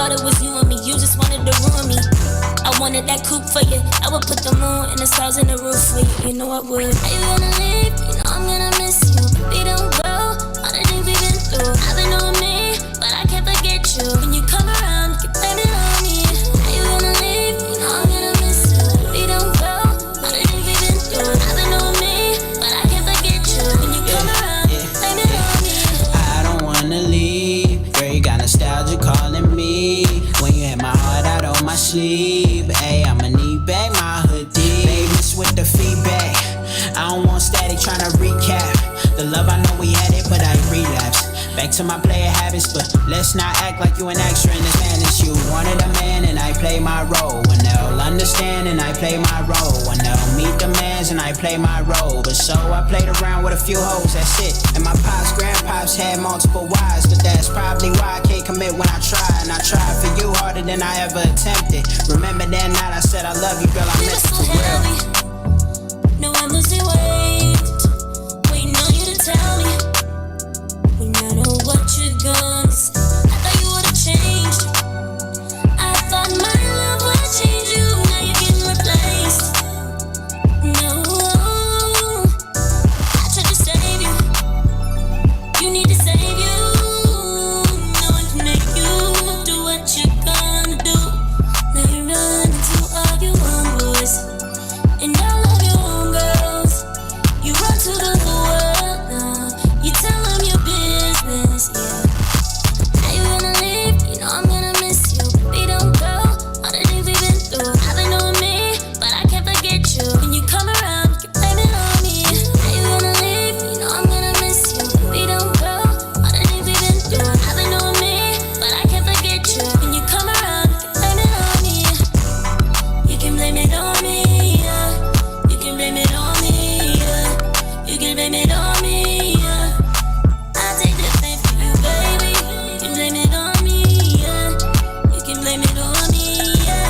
thought it was you and me, you just wanted to ruin me. I wanted that coupe for you, I would put the moon and the stars in the roof for you, you know I would. Are you gonna leave? You know I'm gonna miss you. We don't go, all the things we've been through. I've been on me, but I can't forget you. When you come around, you blame it on me. Are you gonna leave? You know I'm gonna miss you. We don't go, all the things we've been through. I've been on me, but I can't forget you. When you come around, you blame it on me. I don't wanna leave, girl, you got nostalgia calling me. When you had my heart out on my sleeve, ayy, I'ma need back my hoodie. Babies with the feedback, I don't want static, tryna recap. The love I know we had it, but I relapsed. Back to my player habits, but let's not act like you an extra in this madness. You wanted a man and I play my role. When they'll understand and I play my role. When they'll meet demands and I play my role. But so I played around with a few hoes, that's it. And my pops, grandpops had multiple wives, but that's probably why I can't commit when I try. And I tried for you harder than I ever attempted. Remember that night I said I love you, girl, I meant it for real. No, I'm losing weight, waiting on you to tell me. When I know what you're gonna say, I thought you would've changed. I thought my love would change you, now you're getting replaced. No, I tried to save you, you need to save you. No one can make you do what you're gonna do. Now you run into all your own boys, and all of your own girls. You run to the world now, you tell them your business, yeah. Now you gonna leave, you know I'm gonna miss you. We don't go, all the things we've been through. I've been on me, but I can't forget you. When you come around, you blame it on me. Now you gonna leave, you know I'm gonna miss you. We don't go, all the things we've been through. I've been on me, but I can't forget you. When you come around, you blame it on me. You can blame it on me, yeah. You can blame it on me, yeah. You can blame it on me, yeah. I take the blame for you, baby. You can blame it on me, yeah. You can blame it on me, yeah.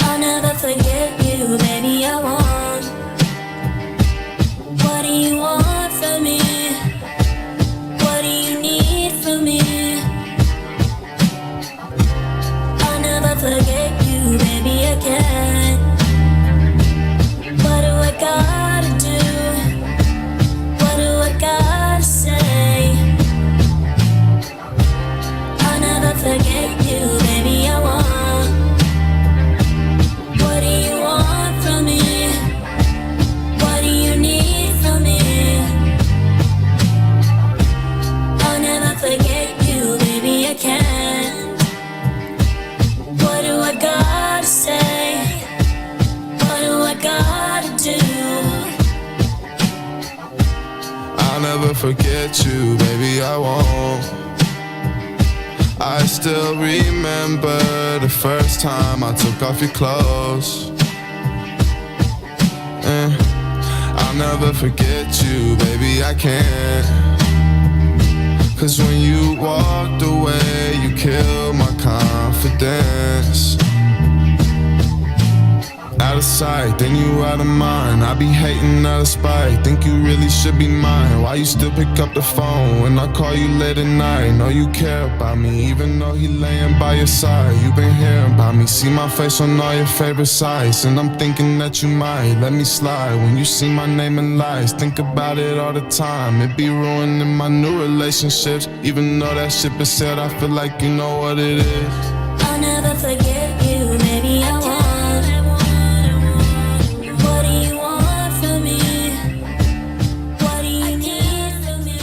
I'll never forget you, baby, I won't. What do you want from me? What do you need from me? I'll never forget you, baby, I can't. What do I gotta do? What do I gotta say? I'll never forget you, baby, I won't. What do you want from me? What do you need from me? I'll never forget you, baby, I can't. What do I gotta say? What do I gotta do? I'll never forget you, baby, I won't. I still remember the first time I took off your clothes. I'll never forget you, baby, I can't. Cause when you walked away, you killed my confidence. Out of sight, then you out of mind. I be hating out of spite, think you really should be mine. Why you still pick up the phone when I call you late at night? Know you care about me, even though he laying by your side. You been hearing about me, see my face on all your favorite sites. And I'm thinking that you might let me slide when you see my name in lights. Think about it all the time, it be ruining my new relationships. Even though that shit been said, I feel like you know what it is. I'll never forget you, baby, I won't. What do you want from me? What do you need from me?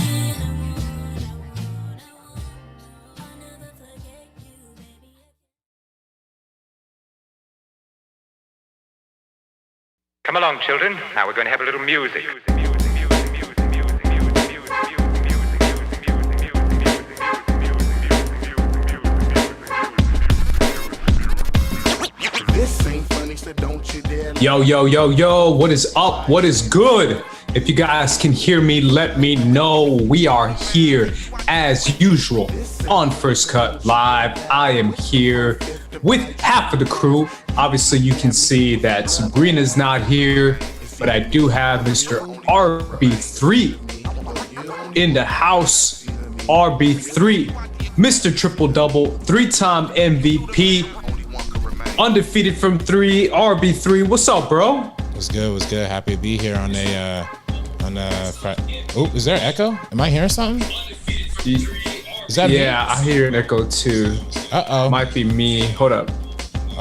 I'll never forget Come along, children. Now we're going to have a little music. Yo, what is up? What is good? If you guys can hear me, let me know. We are here as usual on First Cut Live. I am here with half of the crew. Obviously, you can see that Sabrina's not here, but I do have Mr. RB3 in the house. RB3, Mr. Triple Double, 3-time MVP, undefeated from 3, RB3. What's up, bro? What's good? Happy to be here on a oh, is there an echo? Am I hearing something? Is that me? I hear an echo too. Might be me. Hold up.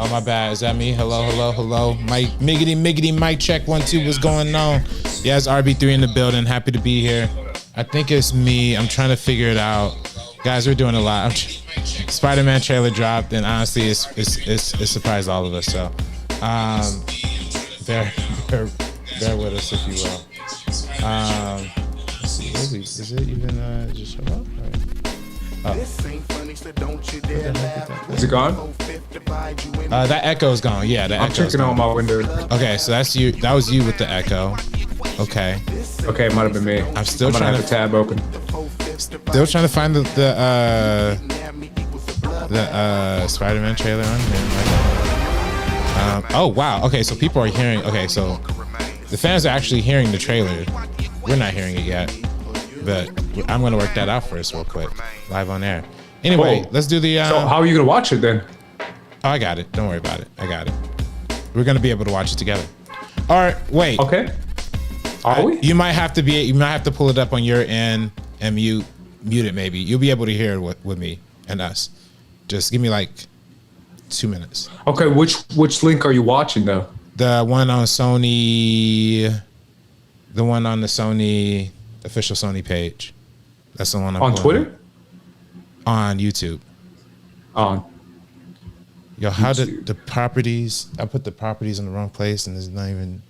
Oh, my bad. Is that me? Hello. Mike, miggity, mic check 1 2. What's going on? Yeah, it's RB3 in the building. Happy to be here. I think it's me. I'm trying to figure it out. Guys, we're doing a lot. Spiderman trailer dropped, and honestly, it surprised all of us. So, bear with us, if you will. Let's see. Is it even just show up? Right. Oh. Is it gone? That echo is gone. Yeah, I'm checking on my window. Okay, so that's you. That was you with the echo. Okay, it might have been me. I'm still trying trying to have a tab open. Still trying to find the Spider-Man trailer on here. Oh wow. Okay, so people are hearing. Okay, so the fans are actually hearing the trailer. We're not hearing it yet, but I'm gonna work that out for us real quick, live on air. Anyway, let's do the. So how are you gonna watch it then? Oh, I got it. Don't worry about it. I got it. We're gonna be able to watch it together. All right. Wait. Okay. Are we? You might have to pull it up on your end and mute it. Maybe you'll be able to hear it with me and us. Just give me like 2 minutes. Okay. Which link are you watching though? The one on Sony. The one on the Sony official Sony page. That's the one I'm on Twitter. On YouTube. On. Yo, how did the properties? I put the properties in the wrong place, and there's not even.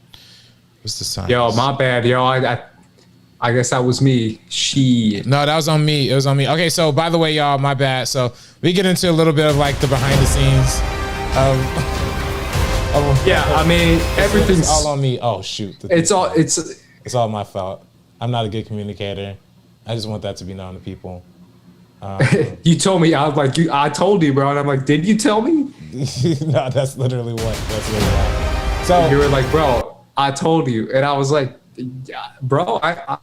What's the size? Yo, my bad. Yo, I guess that was me. No, that was on me. It was on me. Okay, so by the way, y'all, my bad. So we get into a little bit of like the behind the scenes of yeah, I mean everything's all on me. Oh shoot. It's all my fault. I'm not a good communicator. I just want that to be known to people. You told me. I was like, I told you, bro, and I'm like, did you tell me? No, that's literally what. So you were like, bro, I told you, and I was like, yeah, bro, I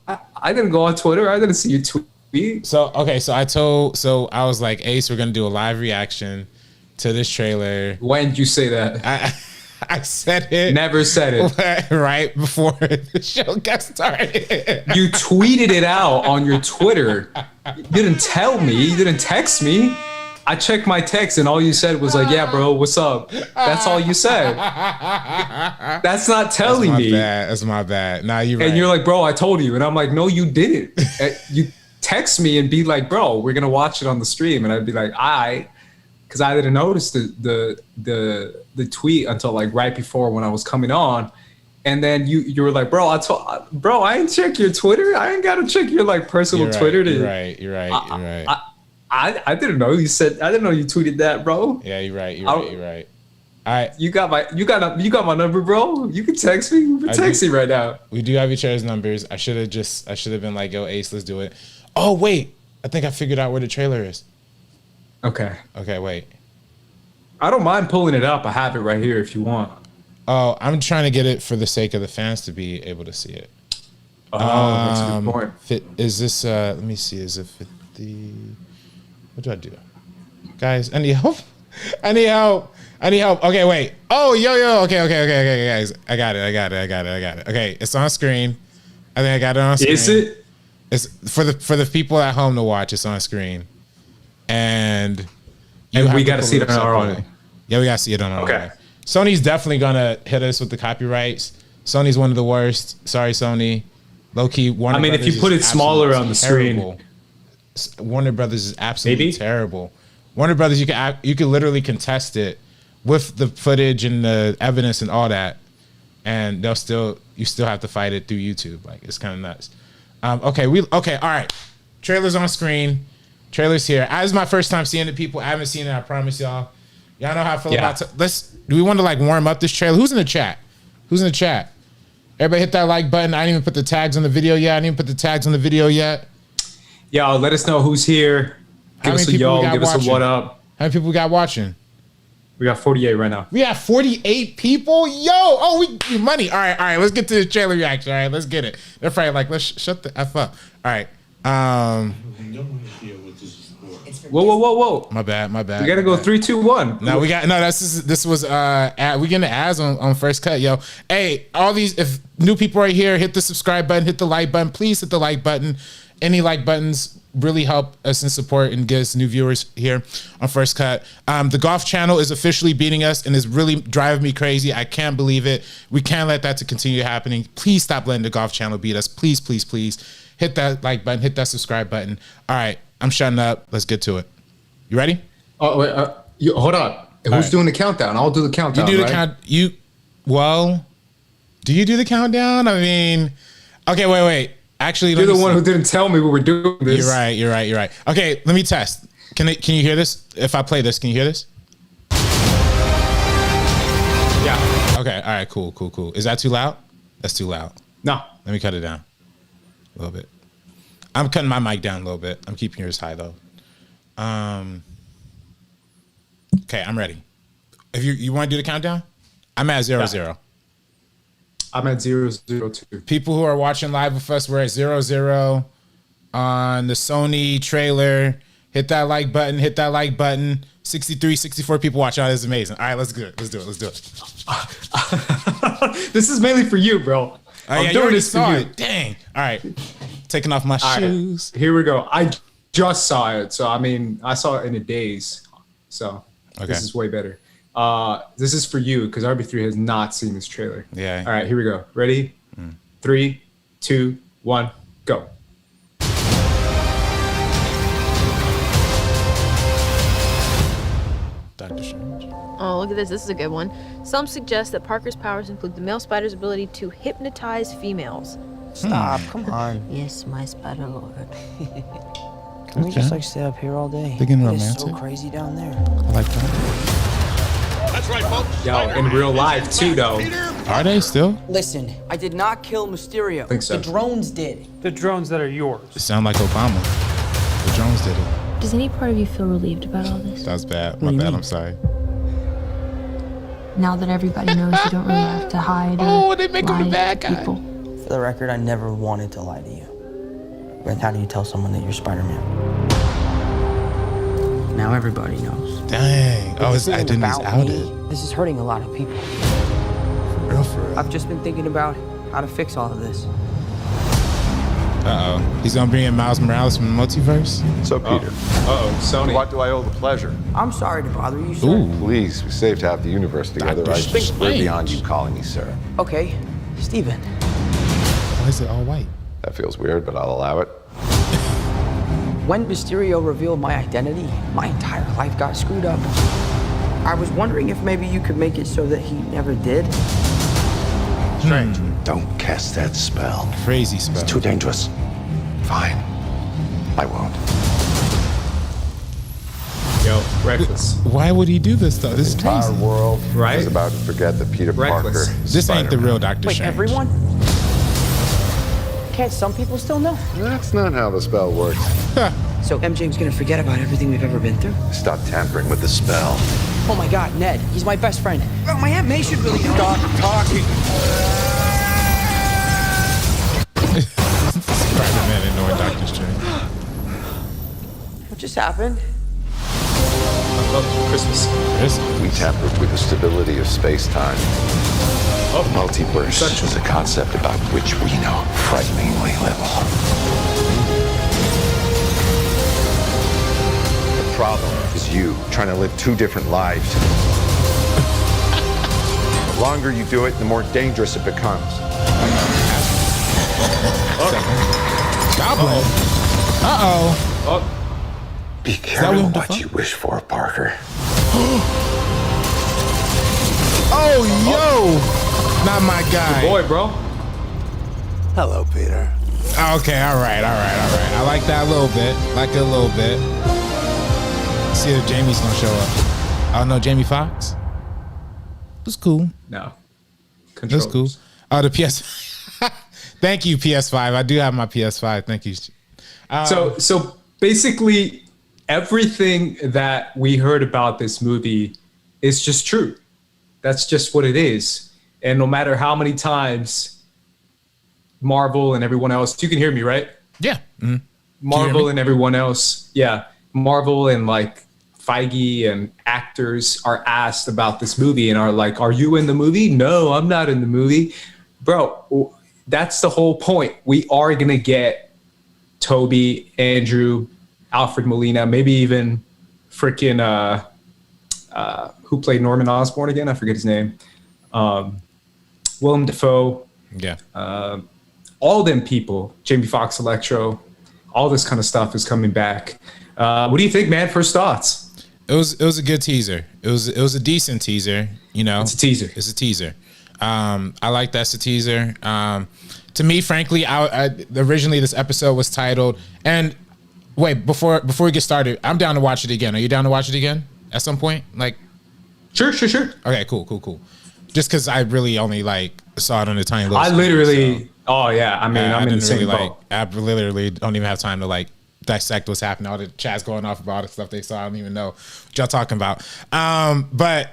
didn't go on Twitter. I didn't see you tweet. So okay, so I was like, Ace, we're gonna do a live reaction to this trailer. When did you say that? I said it. Never said it. Right before the show got started. You tweeted it out on your Twitter. You didn't tell me. You didn't text me. I checked my text and all you said was like, yeah, bro, what's up? That's all you said. That's not telling me. That's my bad. Nah, you're right. And you're like, bro, I told you. And I'm like, no, you didn't. You text me and be like, bro, we're going to watch it on the stream. And I'd be like, because I didn't notice the tweet until like right before when I was coming on. And then you were like, bro, I ain't check your Twitter. I ain't got to check your like personal Twitter. You're right. I didn't know you said. I didn't know you tweeted that, bro. Yeah, you're right. All right. You got my number, bro. You can text me. You can text me right now. We do have each other's numbers. I should have been like, yo, Ace, let's do it. Oh wait, I think I figured out where the trailer is. Okay, wait. I don't mind pulling it up. I have it right here if you want. Oh, I'm trying to get it for the sake of the fans to be able to see it. Oh, that's a good point. Is this? Let me see. Is it 50? What do I do? Guys, I need help. Okay, wait. Oh, yo. Okay, guys. I got it. Okay, it's on screen. I think I got it on screen. Is it? It's for the people at home to watch. It's on screen. And we got to see it on our own. Yeah, we got to see it on our own. Okay. Sony's definitely going to hit us with the copyrights. Sony's one of the worst. Sorry, Sony. Low key, Warner Brothers. If you put it smaller on the screen. Warner Brothers is absolutely terrible. Warner Brothers, you could literally contest it with the footage and the evidence and all that, and you still have to fight it through YouTube. Like, it's kind of nuts. Okay, all right. Trailer's on screen. Trailer's here. This is my first time seeing it, people. I haven't seen it, I promise y'all. Y'all know how I feel about it. Do we want to like warm up this trailer? Who's in the chat? Everybody hit that like button. I didn't even put the tags on the video yet. Y'all, let us know who's here. Give us a yo, give us a what up. How many people we got watching? We got 48 right now. We got 48 people? Yo, we money. All right, let's get to the trailer reaction. All right, let's get it. They're probably like, let's shut the F up. All right. Whoa. My bad. We gotta go 3, 2, 1. No, this was we getting the ads on First Cut, yo. Hey, all these, if new people right here, hit the subscribe button, hit the like button. Please hit the like button. Any like buttons really help us in support and get us new viewers here on First Cut. The golf channel is officially beating us and is really driving me crazy. I can't believe it. We can't let that to continue happening. Please stop letting the golf channel beat us. Please. Hit that like button, hit that subscribe button. All right, I'm shutting up. Let's get to it. You ready? Oh, wait, hold on. Who's doing the countdown? I'll do the countdown. You do the count. Do you do the countdown? I mean, okay, wait. Actually, you're the one who didn't tell me we were doing this. You're right. Okay, let me test. Can you hear this? If I play this, can you hear this? Yeah. Okay. All right. Cool. Is that too loud? That's too loud. No. Let me cut it down a little bit. I'm cutting my mic down a little bit. I'm keeping yours high though. Okay, I'm ready. If you want to do the countdown, I'm at 0-0. I'm at 0-0-2. People who are watching live with us, we're at 0-0 on the Sony trailer. Hit that like button. 63, 64 people watching. Oh, this is amazing. All right, let's do it. Let's do it. This is mainly for you, bro. I'm doing this for you. Dang. All right. Taking off my shoes. Here we go. I just saw it. So, I mean, I saw it in a daze. So, This is way better. This is for you because RB3 has not seen this trailer. Yeah. All right, here we go. Ready? 3, 2, 1, go. Dr. Strange. Oh, look at this. This is a good one. Some suggest that Parker's powers include the male spider's ability to hypnotize females. Stop, come on. Yes, my spider lord. Can we just like stay up here all day? They're getting It's romantic. so crazy down there. I like that. That's right, folks. Yo, in real life too, though. Are they still? Listen, I did not kill Mysterio. I think so. The drones did. The drones that are yours. It sound like Obama. The drones did it. Does any part of you feel relieved about all this? That was bad. My bad. I'm sorry. Now that everybody knows you don't really have to hide or they make him the bad guy. people. For the record, I never wanted to lie to you. But how do you tell someone that you're Spider-Man? Now everybody knows. Dang. Oh, his identity's outed. This is hurting a lot of people. For real. I've just been thinking about how to fix all of this. Uh-oh. He's gonna bring in Miles Morales from the multiverse? So, Peter, Sony. what do I owe the pleasure? I'm sorry to bother you, sir. Ooh. Please, we saved half the universe together. Dr. We're Strange. beyond you calling me sir. Okay, Steven. Why is it all white? That feels weird, but I'll allow it. When Mysterio revealed my identity, my entire life got screwed up. I was wondering if maybe you could make it so that he never did. Strange. Don't cast that spell. Crazy spell. It's too dangerous. Fine. I won't. Yo, reckless. Why would he do this though? This is The entire crazy. world Right? is about to forget that Peter Reckless. Parker is This ain't the Spider-Man. real Dr. Wait, Strange. everyone? Can't some people still know? That's not how the spell works. So MJ's gonna forget about everything we've ever been through? Stop tampering with the spell. Oh my God, Ned, he's my best friend. Oh, my Aunt May should really know. Stop talking. Spider-Man ignoring Dr. Strange. What just happened? Christmas. We tampered with the stability of space-time. The multiverse is a concept about which we know frighteningly little. The problem is you trying to live two different lives. The longer you do it, the more dangerous it becomes. Goblin. Uh-oh. Be that careful Willem what Dafoe? you wish for, Parker. Oh, yo. Not my guy. Boy, bro. Hello, Peter. Okay, all right. I like that a little bit. Like it a little bit. See if Jamie's gonna show up. Oh no, Jamie Foxx. It was cool. No. It was cool. Oh, the PS. Thank you, PS5. I do have my PS5. Thank you. So basically, everything that we heard about this movie is just true. That's just what it is. And no matter how many times Marvel and everyone else, you can hear me, right? Yeah. Mm-hmm. Marvel and everyone else, Marvel and like Feige and actors are asked about this movie and are like, are you in the movie? No, I'm not in the movie. Bro, that's the whole point. We are going to get Toby, Andrew, Alfred Molina, maybe even freaking, who played Norman Osborn again? I forget his name. Willem Dafoe. Yeah. All them people, Jamie Foxx, Electro, all this kind of stuff is coming back. What do you think, man? First thoughts? It was a good teaser. It was a decent teaser. You know, it's a teaser. It's a teaser. I like that's a teaser. To me, frankly, I originally this episode was titled. And wait, before we get started, I'm down to watch it again. Are you down to watch it again at some point? Like, sure. Okay, cool. Just because I really only like saw it on a tiny little. I literally. So. Oh yeah, I mean, I'm in the same boat. I literally don't even have time to like dissect what's happening. All the chats going off about all the stuff they saw. I don't even know what y'all talking about. But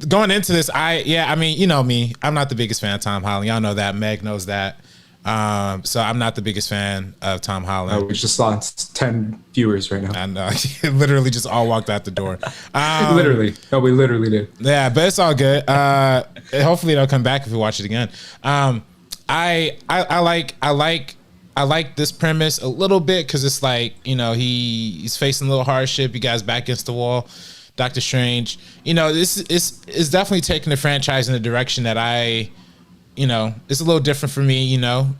going into this, I mean, you know me, I'm not the biggest fan of Tom Holland. Y'all know that. Meg knows that. So I'm not the biggest fan of Tom Holland. We just lost 10 viewers right now. I know. Literally just all walked out the door. Literally. No, we literally did. Yeah, but it's all good. Hopefully they'll come back if we watch it again. I like this premise a little bit because it's like, you know, he's facing a little hardship. You guys back against the wall. Doctor Strange. You know, this is definitely taking the franchise in a direction that it's a little different for me. You know,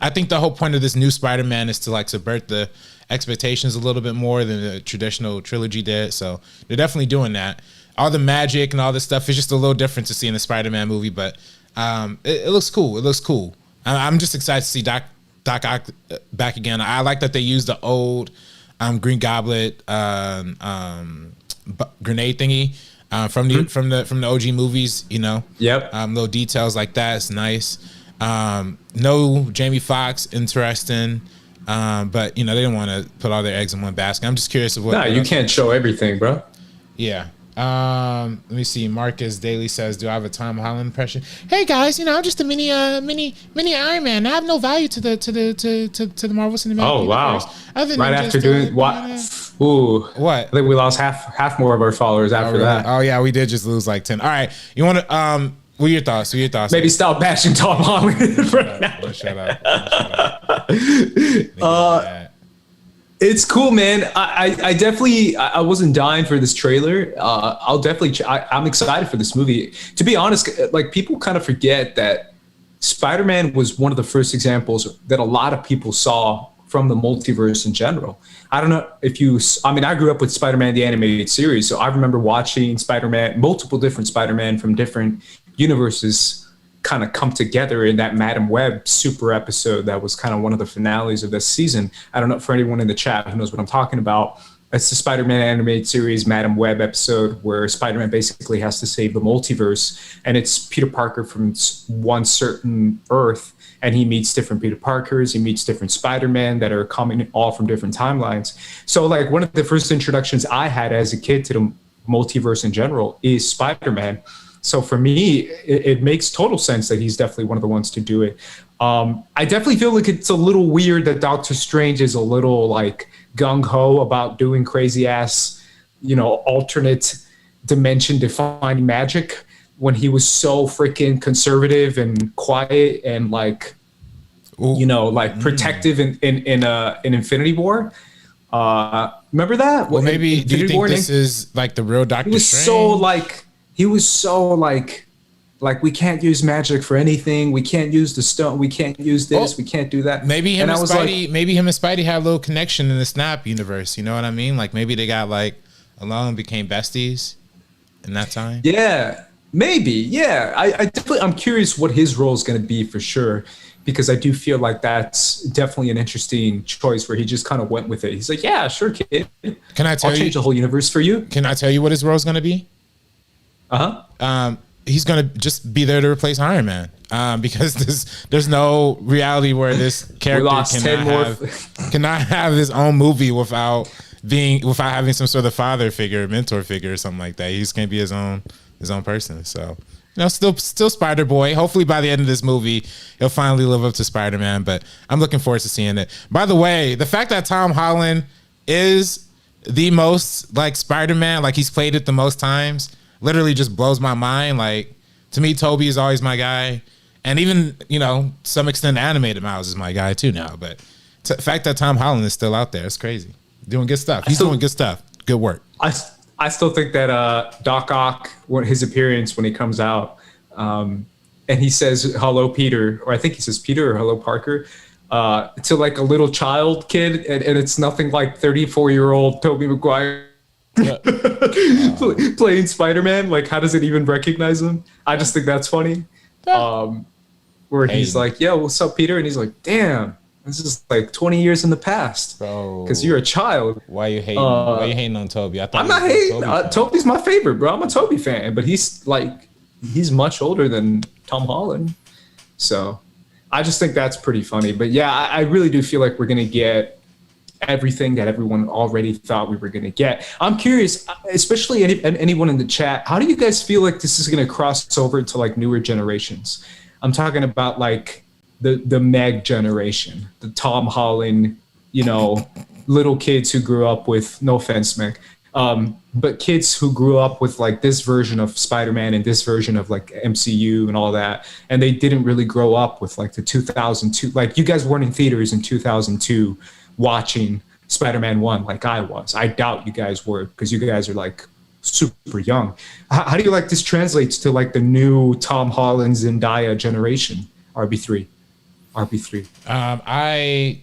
I think the whole point of this new Spider-Man is to like subvert the expectations a little bit more than the traditional trilogy did. So they're definitely doing that. All the magic and all this stuff is just a little different to see in the Spider-Man movie, but it looks cool. It looks cool. I'm just excited to see Doc Ock back again. I like that they used the old Green Goblet grenade thingy from the OG movies. You know, yep. Little details like that. It's nice. No Jamie Foxx, interesting. But you know they didn't want to put all their eggs in one basket. I'm just curious of what. No, you can't show everything, bro. Yeah. Let me see. Marcus Daly says, "Do I have a Tom Holland impression?" Hey guys, you know I'm just a mini Iron Man. I have no value to the Marvel Cinematic Universe. Oh wow! Right after doing what? Ooh, what? I think we lost half more of our followers after that. Oh yeah, we did just lose like 10. All right, you want to what are your thoughts? Maybe stop bashing Tom Holland right now. Shut up. It's cool, man. I definitely I wasn't dying for this trailer. I'm excited for this movie. To be honest, like people kind of forget that Spider-Man was one of the first examples that a lot of people saw from the multiverse in general. I don't know if I grew up with Spider-Man the animated series, so I remember watching multiple different Spider-Man from different universes kind of come together in that Madam Web super episode that was kind of one of the finales of this season. I don't know for anyone in the chat who knows what I'm talking about. It's the Spider-Man animated series Madam Web episode where Spider-Man basically has to save the multiverse, and it's Peter Parker from one certain Earth, and he meets different Peter Parkers, he meets different Spider-Man that are coming all from different timelines. So like one of the first introductions I had as a kid to the multiverse in general is Spider-Man. So for me, it makes total sense that he's definitely one of the ones to do it. I definitely feel like it's a little weird that Doctor Strange is a little like gung-ho about doing crazy ass, alternate dimension defining magic when he was so freaking conservative and quiet and protective in Infinity War. Remember that? Well, maybe do you think this is like the real Doctor Strange? He was so like we can't use magic for anything. We can't use the stone. We can't use this. We can't do that. Maybe him and Spidey had a little connection in the Snap universe. You know what I mean? Like maybe they got along and became besties in that time. Yeah. Maybe, yeah. I'm curious what his role is going to be for sure, because I do feel like that's definitely an interesting choice where he just kind of went with it. He's like, yeah, sure, kid. Can I tell I'll you? change the whole universe for you. Can I tell you what his role is going to be? He's going to just be there to replace Iron Man. Because there's no reality where this character cannot have his own movie without having some sort of father figure, mentor figure, or something like that. He's going to be his own person. So, still Spider Boy. Hopefully by the end of this movie, he'll finally live up to Spider-Man. But I'm looking forward to seeing it. By the way, the fact that Tom Holland is the most like Spider-Man, like he's played it the most times, literally just blows my mind. Like, to me, Toby is always my guy. And even, some extent animated Miles is my guy too now. But the fact that Tom Holland is still out there, it's crazy. Doing good stuff. He's doing good stuff. Good work. I still think that Doc Ock, his appearance when he comes out, and he says, hello, Peter, or I think he says Peter or hello, Parker, to like a little child kid. And it's nothing like 34-year-old Tobey Maguire playing Spider-Man. Like, how does it even recognize him? I just think that's funny. Where he's like, yeah, what's up, Peter? And he's like, damn, this is like 20 years in the past. Bro. Because you're a child. Why you hating? Why you hating on Toby? I'm not hating. Toby's my favorite, bro. I'm a Toby fan. But he's much older than Tom Holland. So I just think that's pretty funny. But yeah, I really do feel like we're going to get everything that everyone already thought we were going to get. I'm curious, especially anyone in the chat, how do you guys feel like this is going to cross over to like newer generations? I'm talking about like the Meg generation, the Tom Holland, little kids who grew up with, no offense, Meg, but kids who grew up with like this version of Spider-Man and this version of like MCU and all that. And they didn't really grow up with like the 2002, like you guys weren't in theaters in 2002 watching Spider-Man 1 like I was. I doubt you guys were, because you guys are like super young. How do you like this translates to like the new Tom Holland Zendaya generation? RB3. I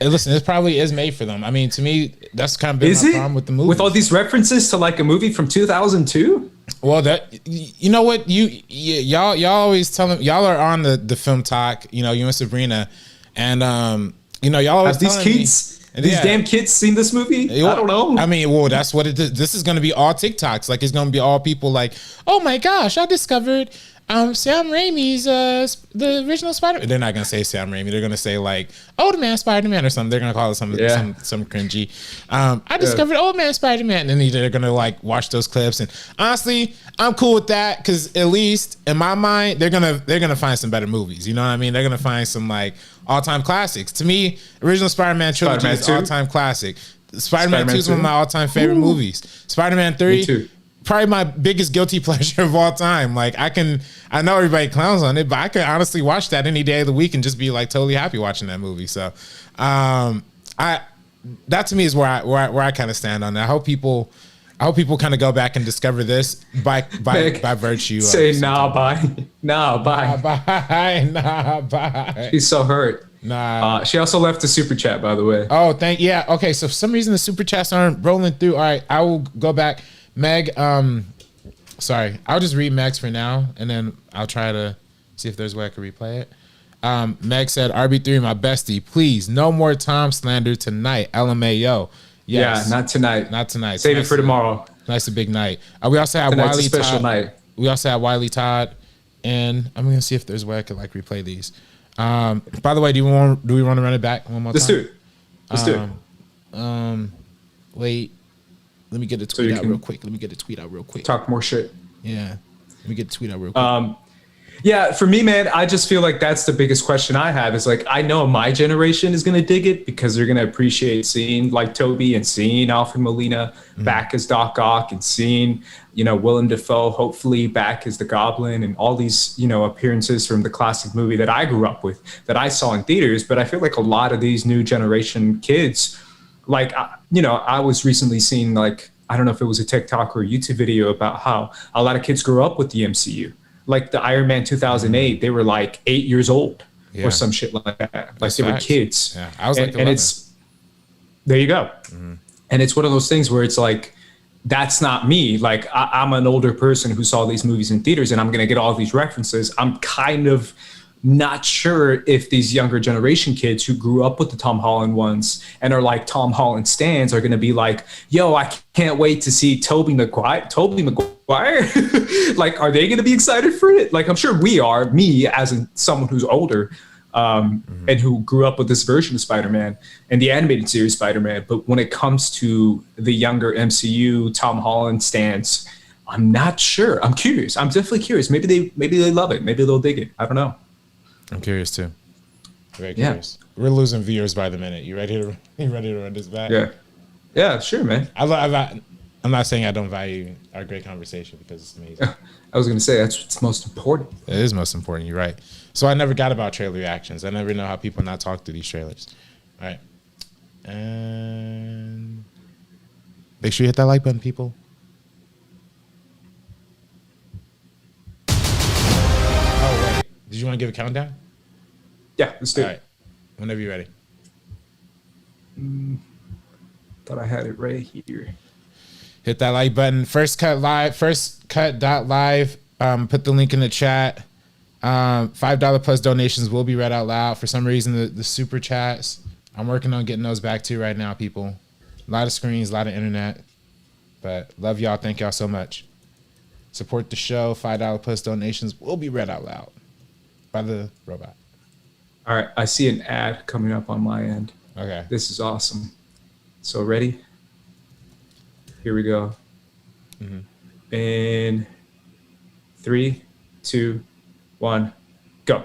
listen, this probably is made for them. I mean, to me, that's kind of been my problem with the movie. With all these references to like a movie from 2002? Well, that, you know what, y'all always tell them, y'all are on the film talk, you and Sabrina, and y'all always these kids. These damn kids seen this movie? I don't know. I mean, well, that's what it is. This is going to be all TikToks. Like, it's going to be all people like, oh my gosh, I discovered Sam Raimi's the original Spider-Man. They're not going to say Sam Raimi. They're going to say like Old Man Spider-Man or something. They're going to call it some cringy. I discovered Old Man Spider-Man, and then they're going to like watch those clips. And honestly, I'm cool with that, because at least in my mind, they're gonna find some better movies. You know what I mean? They're gonna find some like all-time classics. To me, original Spider-Man trilogy is all-time classic. Spider-Man 2 is one of my all-time favorite movies. Spider-Man 3, probably my biggest guilty pleasure of all time. Like, I know everybody clowns on it, but I could honestly watch that any day of the week and just be like totally happy watching that movie. So, that to me is where I kind of stand on that. I hope people kind of go back and discover this by virtue. Say bye. She's so hurt. She also left the super chat, by the way. Oh, okay, so for some reason the super chats aren't rolling through. All right, I will go back. Meg, sorry, I'll just read Meg's for now, and then I'll try to see if there's a way I can replay it. Meg said, RB3, my bestie, please, no more Tom slander tonight. LMAO. Yes. Yeah, not tonight. Not tonight. Save it for tomorrow. Nice, a big night. We also have Tonight's Wiley a special Todd. night. We also have Wiley Todd, and I'm gonna see if there's a way I could like replay these. By the way, do we want to run it back one more time? Let's do it. Wait, let me get a tweet out real quick. Talk more shit. Yeah, let me get a tweet out real quick. Yeah, for me, man, I just feel like that's the biggest question I have is like, I know my generation is going to dig it because they're going to appreciate seeing like Toby and seeing Alfred Molina back as Doc Ock and seeing, Willem Dafoe hopefully back as the Goblin and all these, appearances from the classic movie that I grew up with, that I saw in theaters. But I feel like a lot of these new generation kids, like, I was recently seeing like, I don't know if it was a TikTok or a YouTube video about how a lot of kids grew up with the MCU. Like the Iron Man 2008, they were like 8 years old or some shit like that. Like they were kids. Yeah, I was like 11. And it's, there you go. And it's one of those things where it's like, that's not me. Like I'm an older person who saw these movies in theaters, and I'm gonna get all these references. I'm kind of not sure if these younger generation kids who grew up with the Tom Holland ones and are like Tom Holland stans are gonna be like, yo, I can't wait to see Tobey Maguire. Like, are they gonna be excited for it? Like, I'm sure we are, me as someone who's older, and who grew up with this version of Spider-Man and the animated series Spider-Man. But when it comes to the younger MCU Tom Holland stans, I'm not sure. I'm curious. I'm definitely curious. Maybe they love it. Maybe they'll dig it. I don't know. I'm curious too. Very curious. Yeah. We're losing viewers by the minute. You ready to run this back? Yeah. Yeah, sure, man. I'm not saying I don't value our great conversation because it's amazing. I was going to say that's what's most important. It is most important. You're right. So I never got about trailer reactions. I never know how people not talk to these trailers. All right. And make sure you hit that like button, people. Oh, wait. Did you want to give a countdown? Yeah, let's do it. All right. Whenever you're ready. Thought I had it right here. Hit that like button. First cut live. Firstcut.live. Put the link in the chat. $5 plus donations will be read out loud. For some reason, the super chats, I'm working on getting those back too right now, people. A lot of screens, a lot of internet. But love y'all. Thank y'all so much. Support the show. $5 plus donations will be read out loud by the robot. All right. I see an ad coming up on my end. Okay. This is awesome. So ready? Here we go. In 3, 2, 1, go.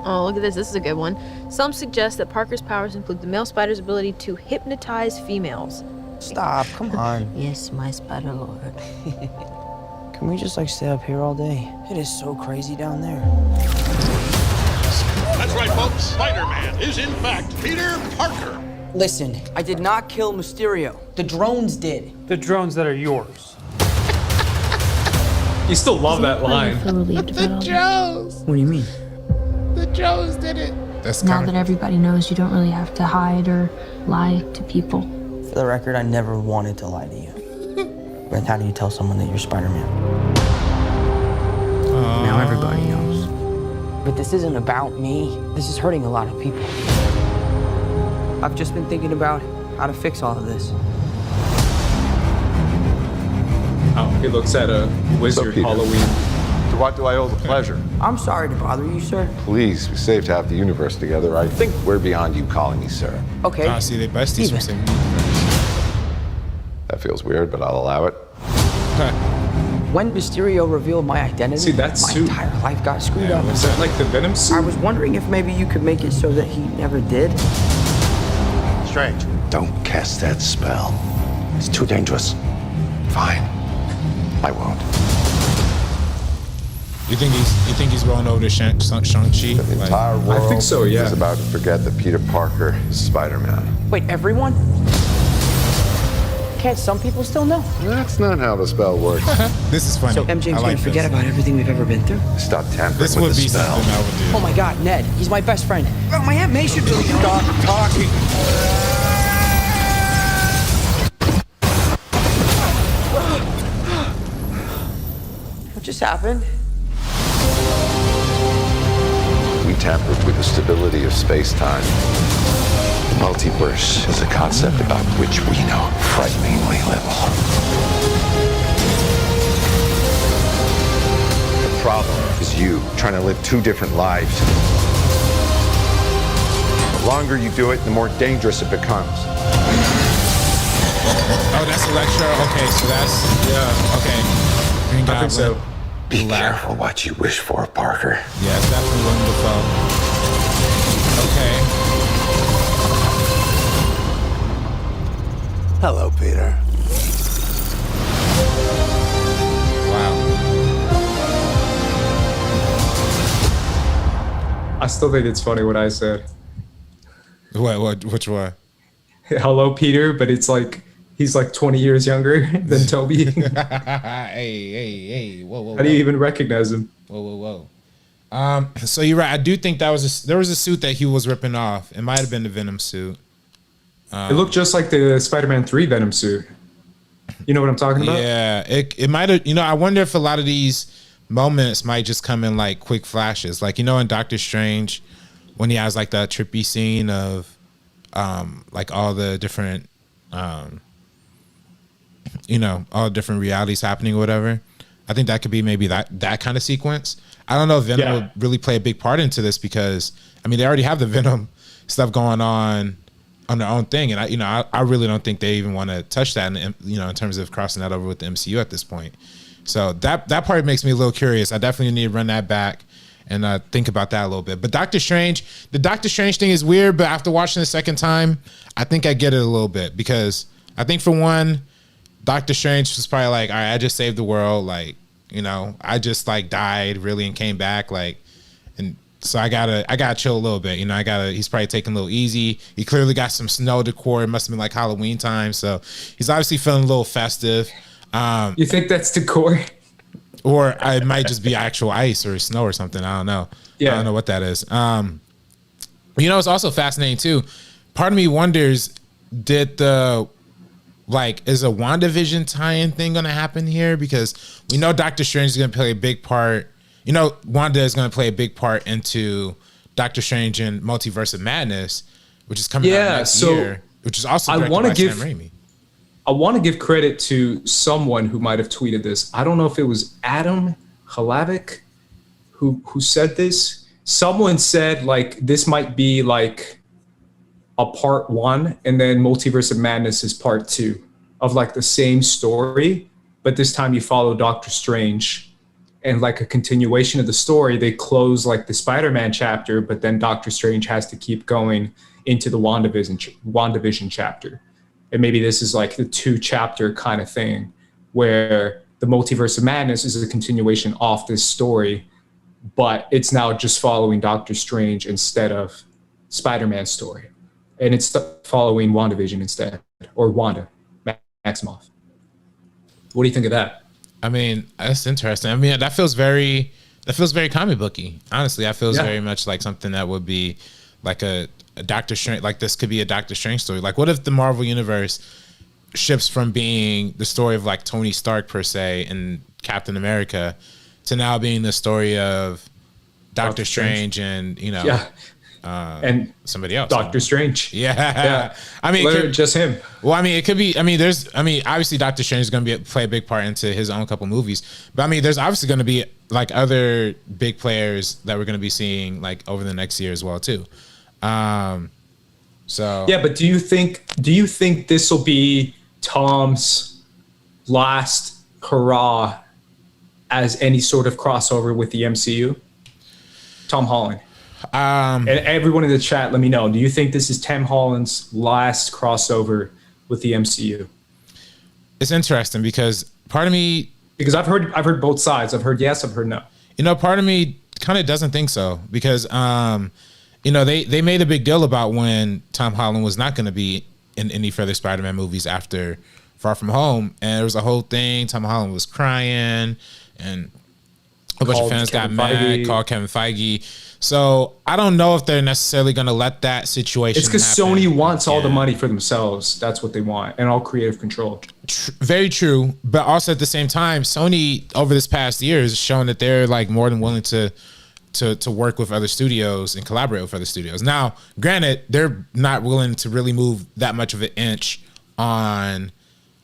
Oh, look at this. This is a good one. Some suggest that Parker's powers include the male spider's ability to hypnotize females. Stop, come on. Yes, my spider lord. Can we just stay up here all day? It is so crazy down there. That's right, folks. Spider-Man is in fact Peter Parker. Listen, I did not kill Mysterio. The drones did. The drones that are yours. You still love that line. I feel relieved about The Joes. What do you mean? The Joes did it. That's now that everybody knows you don't really have to hide or lie to people. For the record, I never wanted to lie to you. But how do you tell someone that you're Spider-Man? Now everybody knows. But this isn't about me. This is hurting a lot of people. I've just been thinking about how to fix all of this. Oh, he looks at a wizard Halloween. To what do I owe the pleasure? I'm sorry to bother you, sir. Please, we saved half the universe together. I think we're beyond you calling me sir. Okay. See, they besties from same. That feels weird, but I'll allow it. When Mysterio revealed my identity, See, that my suit. entire life got screwed up. Was that like the Venom suit? I was wondering if maybe you could make it so that he never did. Strange. Don't cast that spell. It's too dangerous. Fine. I won't. You think he's rolling over to Shang-Chi? The entire world I think so, yeah. is about to forget that Peter Parker is Spider-Man. Wait, everyone? Can't some people still know? That's not how the spell works. This is funny. So MJ's I gonna forget about everything we've ever been through? Stop tampering This with would the be spell. something I would do. Oh my God, Ned, he's my best friend. Oh, my Aunt May should really stop talking. What just happened? We tampered with the stability of space-time. The multiverse is a concept about which we know frighteningly little. The problem is you trying to live two different lives. The longer you do it, the more dangerous it becomes. Oh, that's Electro. Okay, so that's okay. Green Goblin. I think so. Be careful what you wish for, Parker. Yeah, it's definitely Willem Dafoe. Okay. Hello, Peter. Wow. I still think it's funny what I said. What? Which one? Hello, Peter, but it's like he's like 20 years younger than Toby. Hey, whoa. How do you even recognize him? Whoa. So you're right. I do think there was a suit that he was ripping off. It might have been the Venom suit. It looked just like the Spider-Man 3 Venom suit. You know what I'm talking about? Yeah, it might have. I wonder if a lot of these moments might just come in like quick flashes, like in Doctor Strange, when he has like that trippy scene of, like all the different, all the different realities happening or whatever. I think that could be maybe that kind of sequence. I don't know if Venom would really play a big part into this because they already have the Venom stuff going on their own thing, and I really don't think they even want to touch that in terms of crossing that over with the MCU at this point. So that part makes me a little curious. I definitely need to run that back and think about that a little bit. But the Doctor Strange thing is weird, but after watching the second time, I think I get it a little bit because I think for one, Doctor Strange was probably like, all right, I just saved the world, like, I just like died really and came back, like, and so I gotta chill a little bit, he's probably taking a little easy. He clearly got some snow decor. It must have been like Halloween time, so he's obviously feeling a little festive. You think that's decor? Or it might just be actual ice or snow or something. I don't know. Yeah. I don't know what that is. It's also fascinating too. Part of me wonders, is a WandaVision tie-in thing going to happen here? Because we know Doctor Strange is going to play a big part. Wanda is going to play a big part into Doctor Strange and Multiverse of Madness, which is coming out next year, which is also directed by Sam Raimi. I want to give credit to someone who might have tweeted this. I don't know if it was Adam Halavic who said this. Someone said like this might be like a part 1 and then Multiverse of Madness is part 2 of like the same story, but this time you follow Doctor Strange and like a continuation of the story. They close like the Spider-Man chapter, but then Doctor Strange has to keep going into the WandaVision chapter. And maybe this is like the 2-chapter kind of thing where the Multiverse of Madness is a continuation of this story, but it's now just following Doctor Strange instead of Spider-Man's story. And it's following WandaVision instead, or Wanda Maximoff. What do you think of that? That's interesting. That feels very comic booky. Honestly, that feels very much like something that would be like a Doctor Strange, like this could be a Doctor Strange story. Like, what if the Marvel Universe shifts from being the story of like Tony Stark per se and Captain America to now being the story of Doctor Strange and and somebody else, Doctor Strange. Yeah. Just him. Well, it could be. Obviously, Doctor Strange is going to play a big part into his own couple movies. But there's obviously going to be like other big players that we're going to be seeing like over the next year as well too. But do you think this will be Tom's last hurrah as any sort of crossover with the MCU? Tom Holland. And everyone in the chat, let me know. Do you think this is Tom Holland's last crossover with the MCU? It's interesting because part of me, I've heard both sides. I've heard yes, I've heard no. Part of me kind of doesn't think so because they made a big deal about when Tom Holland was not going to be in any further Spider-Man movies after Far From Home, and there was a whole thing. Tom Holland was crying, and a bunch of fans got mad, called Kevin Feige. So I don't know if they're necessarily going to let that situation. It's because Sony wants all the money for themselves. That's what they want, and all creative control. Very true, but also at the same time, Sony over this past year has shown that they're like more than willing to work with other studios and collaborate with other studios. Now, granted, they're not willing to really move that much of an inch on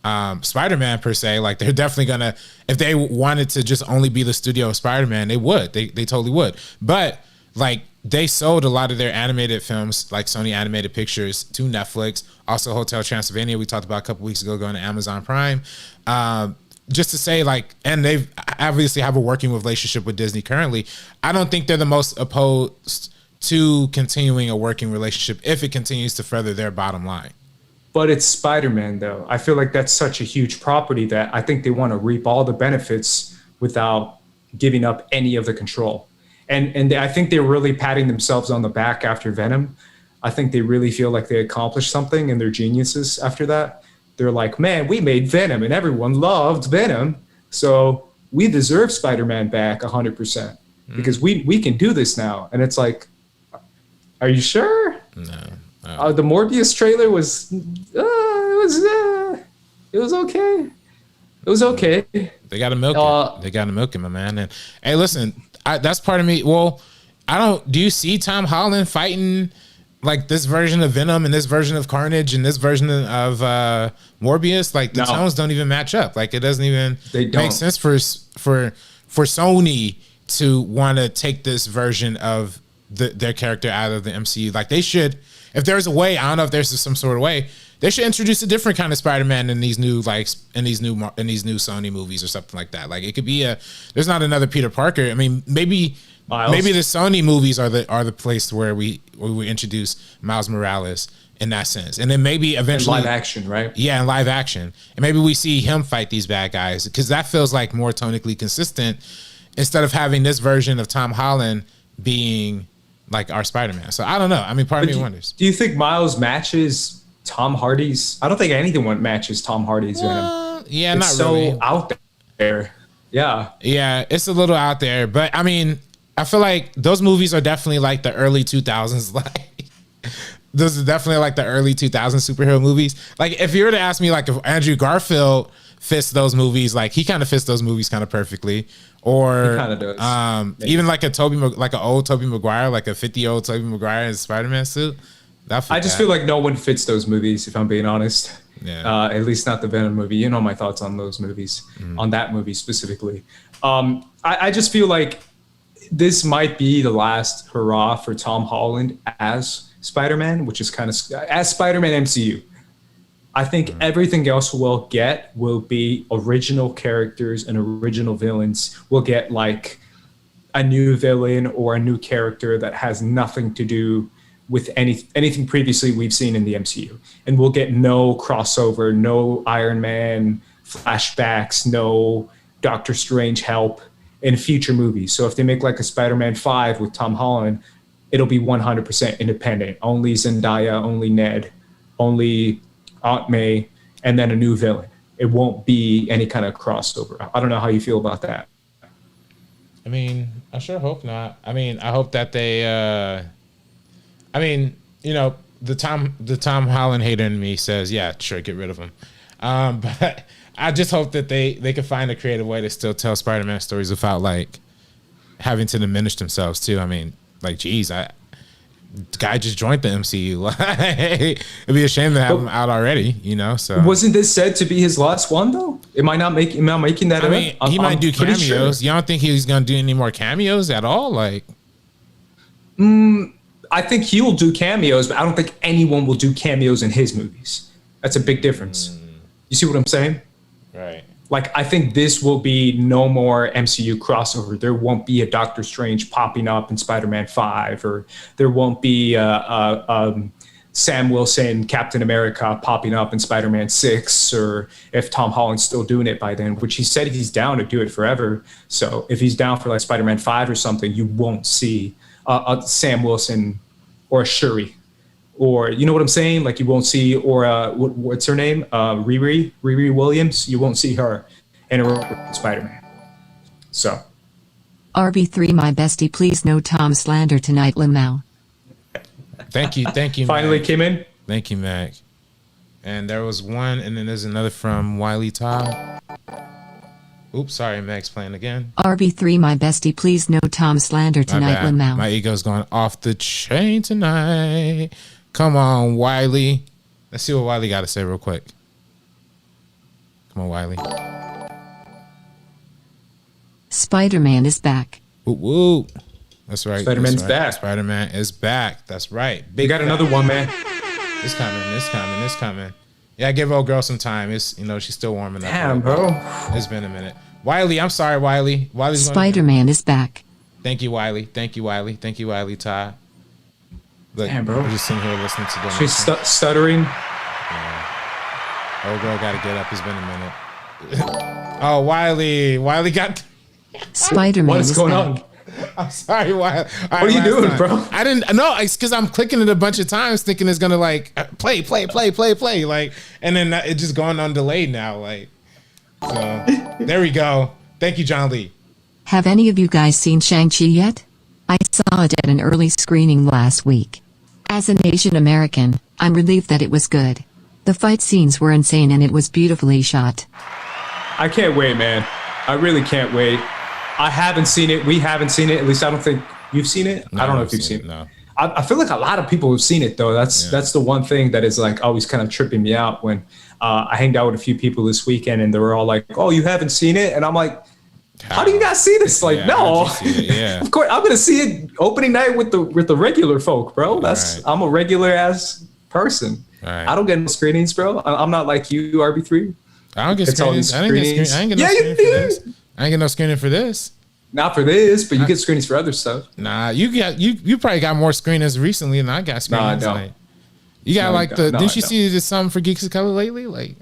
Spider-Man per se. Like they're definitely gonna, if they wanted to just only be the studio of Spider-Man, they would. They totally would. But like they sold a lot of their animated films, like Sony Animated Pictures, to Netflix. Also, Hotel Transylvania, we talked about a couple weeks ago, going to Amazon Prime. Just to say, like, and they obviously have a working relationship with Disney currently. I don't think they're the most opposed to continuing a working relationship if it continues to further their bottom line. But it's Spider-Man, though. I feel like that's such a huge property that I think they want to reap all the benefits without giving up any of the control. And I think they're really patting themselves on the back after Venom. I think they really feel like they accomplished something and they're geniuses after that. They're like, man, we made Venom and everyone loved Venom, so we deserve Spider-Man back 100%. because we can do this now. And it's like, are you sure? No. The Morbius trailer was it was okay. It was okay. They got to milk it. They got to milk it, my man. And hey, listen, that's part of me. Well, do you see Tom Holland fighting like this version of Venom and this version of Carnage and this version of Morbius? Like the tones don't even match up. Like it doesn't even make sense for Sony to want to take this version of their character out of the MCU. Like they should, if there's a way, I don't know if there's some sort of way, they should introduce a different kind of Spider-Man in these new Sony movies or something like that. Like it could be there's not another Peter Parker. I mean, maybe the Sony movies are the place where we introduce Miles Morales in that sense, and then maybe eventually in live action, right? Yeah, in live action, and maybe we see him fight these bad guys because that feels like more tonically consistent instead of having this version of Tom Holland being like our Spider-Man. So I don't know. I mean, part of me wonders. Do you think Miles matches Tom Hardy's? I don't think anyone matches Tom Hardy's Venom. Yeah, it's not really. So out there. Yeah. Yeah, it's a little out there, but I mean, I feel like those movies are definitely like the early 2000s. Like those are definitely like the early 2000s superhero movies. Like if you were to ask me, like if Andrew Garfield fits those movies, like he kind of fits those movies kind of perfectly. Or he kind of does. Even like an old Tobey Maguire, like a 50-year-old Tobey Maguire in a Spider-Man suit. I just feel like no one fits those movies, if I'm being honest. Yeah. At least not the Venom movie. You know my thoughts on those movies, on that movie specifically. I just feel like this might be the last hurrah for Tom Holland as Spider-Man, which is kind of as Spider-Man MCU. I think everything else will be original characters and original villains. We'll get like a new villain or a new character that has nothing to do with anything previously we've seen in the MCU. And we'll get no crossover, no Iron Man flashbacks, no Doctor Strange help in future movies. So if they make like a Spider-Man 5 with Tom Holland, it'll be 100% independent. Only Zendaya, only Ned, only Aunt May, and then a new villain. It won't be any kind of crossover. I don't know how you feel about that. I mean, I sure hope not. I mean, I hope that they I mean, you know, the Tom Holland hater in me says, yeah, sure, get rid of him. But I just hope that they can find a creative way to still tell Spider-Man stories without like having to diminish themselves too. I mean, like, geez, the guy just joined the MCU. It'd be a shame to have him out already, you know. So wasn't this said to be his last one though? Am I not making that? I mean, he might do cameos. Sure. You don't think he's gonna do any more cameos at all? Like, I think he'll do cameos, but I don't think anyone will do cameos in his movies. That's a big difference. You see what I'm saying? Right. Like, I think this will be no more MCU crossover. There won't be a Doctor Strange popping up in Spider-Man 5, or there won't be Sam Wilson, Captain America popping up in Spider-Man 6, or if Tom Holland's still doing it by then, which he said he's down to do it forever. So if he's down for like Spider-Man 5 or something, you won't see a Sam Wilson or a Shuri, or you know what I'm saying? Like you won't see, or what's her name? Riri Williams. You won't see her in a Spider-Man. So RB3, my bestie, please no Tom slander tonight, Lamau. Thank you. Finally Mac. Came in. Thank you, Mac. And there was one, and then there's another from Wiley Todd. Oops, sorry, Mac's playing again. RB3, my bestie, please no Tom slander tonight, Lamau. My ego's going off the chain tonight. Come on, Wiley. Let's see what Wiley got to say real quick. Come on, Wiley. Spider-Man is back. Woo woo. That's right. Spider-Man's back. Spider-Man is back. That's right. Big got another one, man. It's coming. Yeah, give old girl some time. It's, you know, she's still warming up. Damn, bro. It's been a minute. Wiley, I'm sorry, Wiley. Spider-Man is back. Thank you, Wiley. Thank you, Todd. Look, damn, bro. We're just sitting here listening to them. She's stuttering. Yeah. Old girl got to get up. It's been a minute. Oh, Wiley got... Spider-Man what is going back. On? I'm sorry, Wiley. What are you doing, bro? I didn't know. It's because I'm clicking it a bunch of times thinking it's going to like play. Like, and then it just going on delayed now. Like, so there we go. Thank you, John Lee. Have any of you guys seen Shang-Chi yet? I saw it at an early screening last week. As an Asian American, I'm relieved that it was good. The fight scenes were insane and it was beautifully shot. I can't wait, man. I really can't wait. I haven't seen it. We haven't seen it. At least I don't think you've seen it. No, I don't know if you've seen it. No. I feel like a lot of people have seen it though. That's the one thing that is like always kind of tripping me out when I hanged out with a few people this weekend and they were all like, "Oh, you haven't seen it?" And I'm like, "How do you guys see this?" Like, no, of course I'm gonna see it opening night with the regular folk, bro. I'm a regular ass person. I don't get no screenings, bro. I'm not like you, RB3. I don't get screenings. I ain't get no screening for this. I ain't get no screening for this. Not for this, but you get screenings for other stuff. Nah, you probably got more screenings recently than I got screenings. No, I don't. You got didn't you see this something for Geeks of Color lately? Like,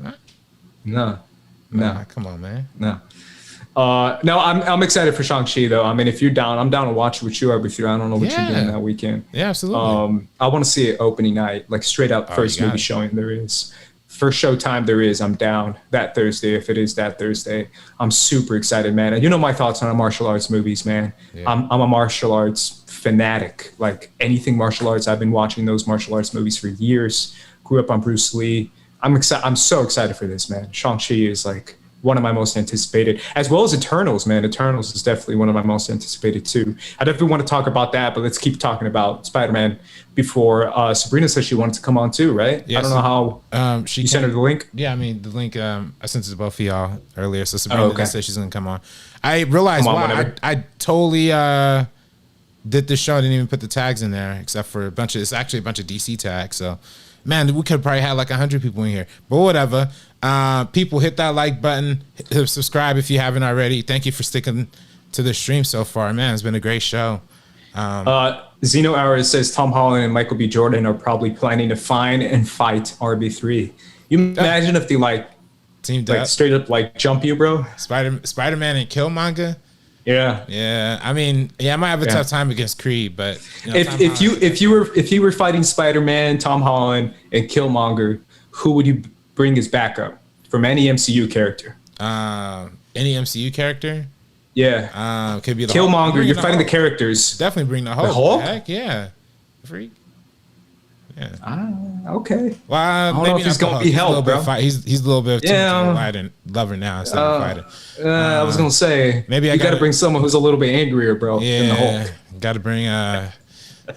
no. Come on, man. No, I'm excited for Shang-Chi though. I mean, if you're down, I'm down to watch it with you, RB3. I don't know what you're doing that weekend. Yeah, absolutely. I want to see it opening night, like straight out first movie showing there is. First showtime there is, I'm down that Thursday. If it is that Thursday, I'm super excited, man. And you know my thoughts on martial arts movies, man. Yeah. I'm a martial arts fanatic. Like anything martial arts, I've been watching those martial arts movies for years. Grew up on Bruce Lee. I'm so excited for this, man. Shang-Chi is like one of my most anticipated, as well as Eternals, man. Eternals is definitely one of my most anticipated too. I definitely want to talk about that, but let's keep talking about Spider-Man before Sabrina said she wanted to come on too, right? Yes. I don't know how she sent her the link. Yeah, I mean the link. I sent it to both of y'all earlier, so Sabrina said she's gonna come on. I realized I totally did this show. I didn't even put the tags in there, except for it's actually a bunch of DC tags. So, man, we could probably have like 100 people in here, but whatever. People, hit that like button, subscribe if you haven't already. Thank you for sticking to the stream so far, man. It's been a great show. Zeno Hours says Tom Holland and Michael B. Jordan are probably planning to find and fight RB3. You imagine if they teamed up, straight up like jump you, bro. Spider-Man and Killmonger. Yeah. I mean, I might have a tough time against Creed, but if you were fighting Spider-Man, Tom Holland, and Killmonger, who would you bring as backup from any MCU character? Any MCU character? Yeah. Could be the Killmonger. Hulk. You're fighting the characters. Definitely bring the Hulk. The Hulk? Heck yeah. Freak. Yeah. Okay. Well, I don't know if he's gonna be Hulk, bro. He's a little bit of Timothy lover now instead of fighter. I was gonna say maybe you gotta bring someone who's a little bit angrier, bro. Than the Hulk. Gotta bring. Let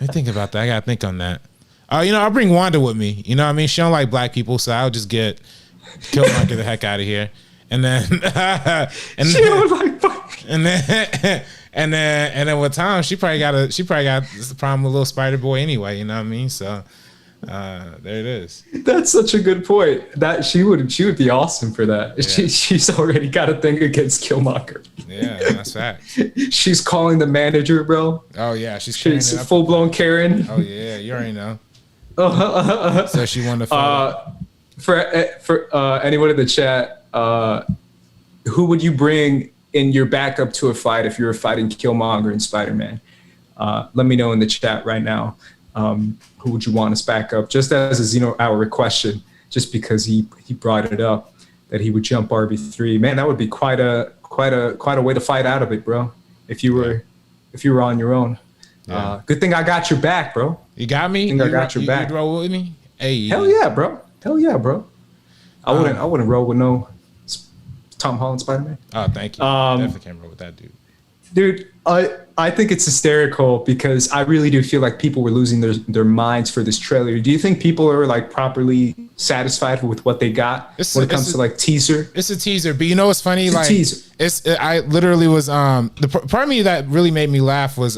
me think about that. I gotta think on that. I'll bring Wanda with me. You know what I mean? She don't like black people, so I'll just get Killmonger the heck out of here. And then and then with Tom, she probably got the problem with little Spider Boy anyway. You know what I mean? So there it is. That's such a good point. That she would be awesome for that. Yeah. She's already got a thing against Killmonger. Yeah, that's fact. She's calling the manager, bro. Oh yeah, she's full blown Karen. Oh yeah, you already know. So she wanted to fight. For anyone in the chat, who would you bring in your backup to a fight if you were fighting Killmonger and Spider-Man? Let me know in the chat right now. Who would you want as backup? Just as a Zeno Hour question, just because he brought it up that he would jump RB3. Man, that would be quite a way to fight out of it, bro. If you were on your own. Yeah. Good thing I got your back, bro. You got me? I got your back. You roll with me? Hey. Hell yeah, bro. I wouldn't roll with no Tom Holland Spider-Man. Oh, thank you. Definitely can't roll with that dude. Dude, I think it's hysterical because I really do feel like people were losing their minds for this trailer. Do you think people are like properly satisfied with what they got when it comes to like teaser? It's a teaser, but you know what's funny? It's like a teaser. I literally was the part of me that really made me laugh was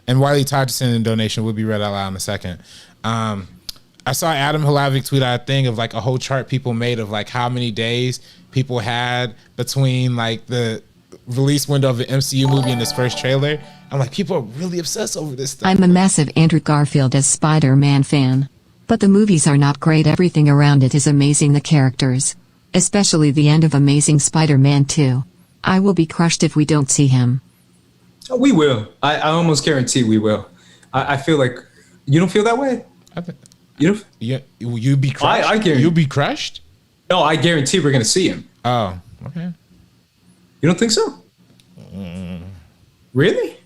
and Wiley Todgerson in donation will be read out loud in a second. I saw Adam Hlavik tweet out a thing of like a whole chart people made of like how many days people had between like the release window of the MCU movie and this first trailer. I'm like, people are really obsessed over this stuff. I'm a massive Andrew Garfield as Spider-Man fan. But the movies are not great. Everything around it is amazing. The characters. Especially the end of Amazing Spider-Man 2. I will be crushed if we don't see him. We will. I almost guarantee we will. I feel like... You don't feel that way? You'd be crushed? I guarantee. You'd be crushed? No, I guarantee we're going to see him. Oh, okay. You don't think so? Really?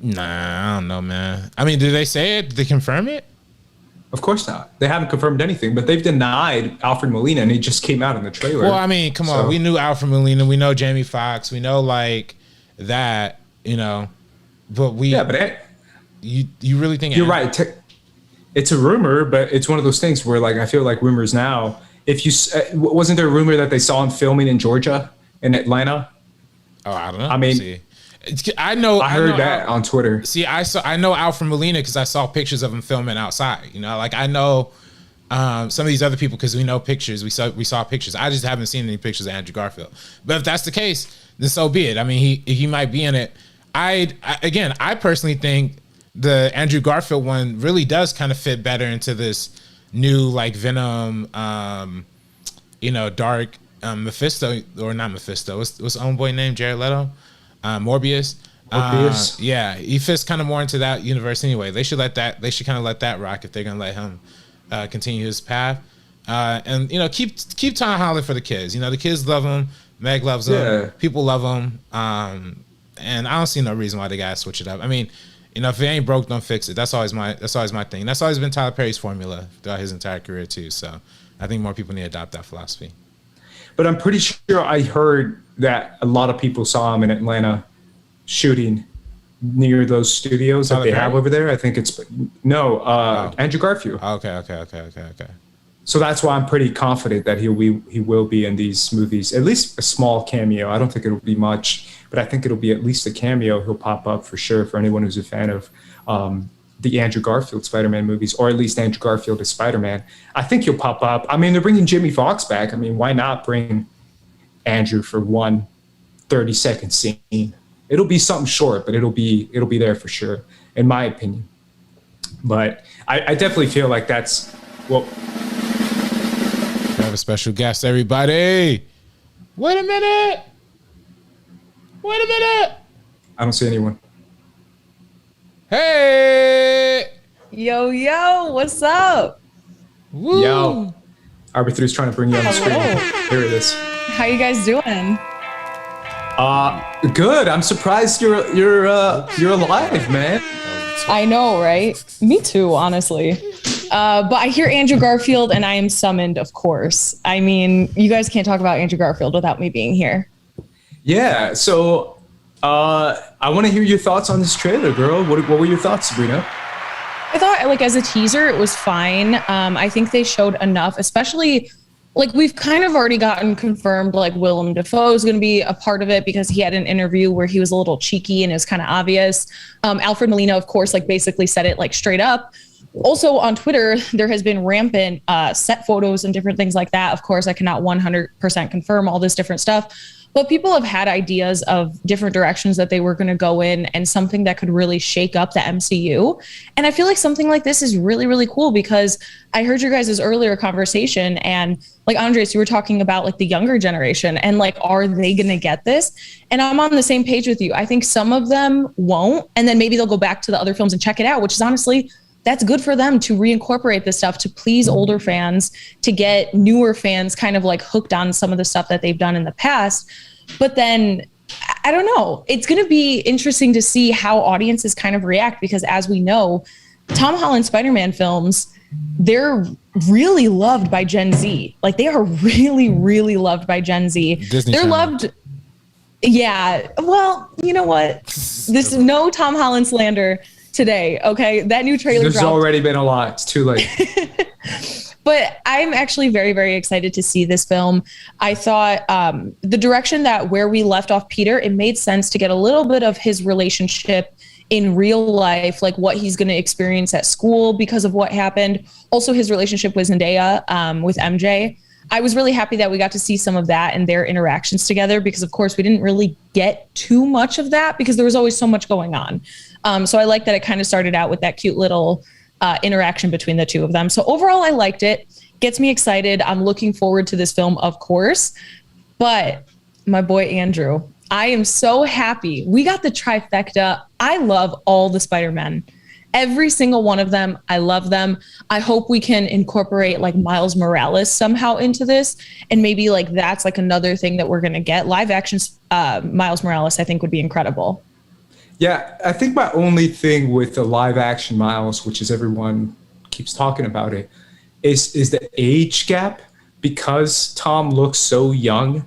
Nah, I don't know, man. I mean, did they say it? Did they confirm it? Of course not. They haven't confirmed anything, but they've denied Alfred Molina, and he just came out in the trailer. Well, I mean, come on. We knew Alfred Molina. We know Jamie Foxx. We know like that, but you really think you're right? It's a rumor, but it's one of those things where like I feel like rumors now. If you wasn't there a rumor that they saw him filming in Georgia, in Atlanta? Oh, I don't know. I mean, I heard that on Twitter. See, I know Alfred Molina because I saw pictures of him filming outside. Like I know some of these other people because we know pictures. We saw pictures. I just haven't seen any pictures of Andrew Garfield. But if that's the case, then so be it. I mean, he might be in it. I personally think the Andrew Garfield one really does kind of fit better into this new like Venom, dark Mephisto or not Mephisto. What's homeboy name? Jared Leto, Morbius. Yeah, he fits kind of more into that universe anyway. They should kind of let that rock if they're gonna let him continue his path. And keep Tom Holland for the kids. The kids love him. Meg loves him. Yeah. People love him. And I don't see no reason why they gotta switch it up. I mean, if it ain't broke, don't fix it. That's always my thing. That's always been Tyler Perry's formula throughout his entire career too. So I think more people need to adopt that philosophy. But I'm pretty sure I heard that a lot of people saw him in Atlanta shooting near those studios that they have over there. I think it's Andrew Garfield. Okay. So that's why I'm pretty confident that he will be in these movies, at least a small cameo. I don't think it'll be much, but I think it'll be at least a cameo. He'll pop up for sure for anyone who's a fan of the Andrew Garfield Spider-Man movies, or at least Andrew Garfield as Spider-Man. I think he'll pop up. I mean, they're bringing Jamie Foxx back. I mean, why not bring Andrew for one 30-second scene? It'll be something short, but it'll be there for sure, in my opinion. But I definitely feel like that's we have a special guest, everybody. Wait a minute. I don't see anyone. Hey. Yo, what's up? Woo. Yo. Arbor3's trying to bring you on the screen. Here it is. How you guys doing? Good. I'm surprised you're alive, man. I know, right? Me too, honestly. But I hear Andrew Garfield and I am summoned, of course. I mean, you guys can't talk about Andrew Garfield without me being here. Yeah. So I want to hear your thoughts on this trailer, girl. What were your thoughts, Sabrina? I thought, like, as a teaser, it was fine. I think they showed enough, especially, like, we've kind of already gotten confirmed, like, Willem Dafoe is going to be a part of it because he had an interview where he was a little cheeky and it was kind of obvious. Alfred Molina, of course, like, basically said it, like, straight up. Also on Twitter, there has been rampant set photos and different things like that. Of course, I cannot 100% confirm all this different stuff. But people have had ideas of different directions that they were going to go in and something that could really shake up the MCU. And I feel like something like this is really, really cool because I heard your guys' earlier conversation and like Andres, you were talking about like the younger generation and like, are they going to get this? And I'm on the same page with you. I think some of them won't. And then maybe they'll go back to the other films and check it out, which is honestly, that's good for them to reincorporate this stuff, to please older fans, to get newer fans kind of like hooked on some of the stuff that they've done in the past. But then, I don't know, it's going to be interesting to see how audiences kind of react because as we know, Tom Holland Spider-Man films, they're really loved by Gen Z. Like they are really, really loved by Gen Z. Disney they're Channel. Loved. Yeah. Well, you know what? This is no Tom Holland slander today. Okay. That new trailer There's dropped. already been a lot. It's too late. But I'm actually very, very excited to see this film. I thought the direction that where we left off Peter, it made sense to get a little bit of his relationship in real life, like what he's going to experience at school because of what happened. Also his relationship with Zendaya, with MJ. I was really happy that we got to see some of that and their interactions together because of course we didn't really get too much of that because there was always so much going on. So I like that it kind of started out with that cute little interaction between the two of them. So overall, I liked it. Gets me excited. I'm looking forward to this film, of course. But my boy, Andrew, I am so happy. We got the trifecta. I love all the Spider-Men. Every single one of them, I love them. I hope we can incorporate like Miles Morales somehow into this, and maybe like that's like another thing that we're gonna get. Live action Miles Morales, I think, would be incredible. Yeah, I think my only thing with the live action Miles, which is everyone keeps talking about it, is the age gap, because Tom looks so young.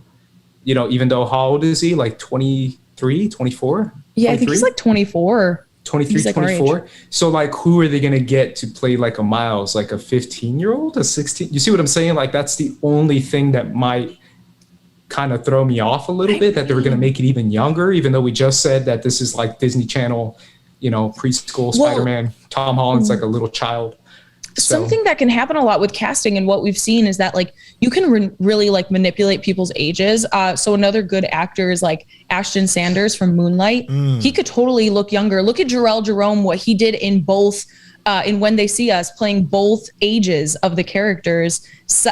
You know, even though how old is he? Like 23, 24? Yeah, 23? I think 23? he's like 24. 23, like 24. So like, who are they going to get to play like a Miles, like a 15-year-old, a 16? You see what I'm saying? Like, that's the only thing that might kind of throw me off a little bit, that they were going to make it even younger, even though we just said that this is like Disney Channel, you know, preschool Spider-Man. Tom Holland's like a little child. So. Something that can happen a lot with casting, and what we've seen is that like you can really like manipulate people's ages. So another good actor is like Ashton Sanders from Moonlight. He could totally look younger. Look at Jarrell Jerome, what he did in both in When They See Us, playing both ages of the characters,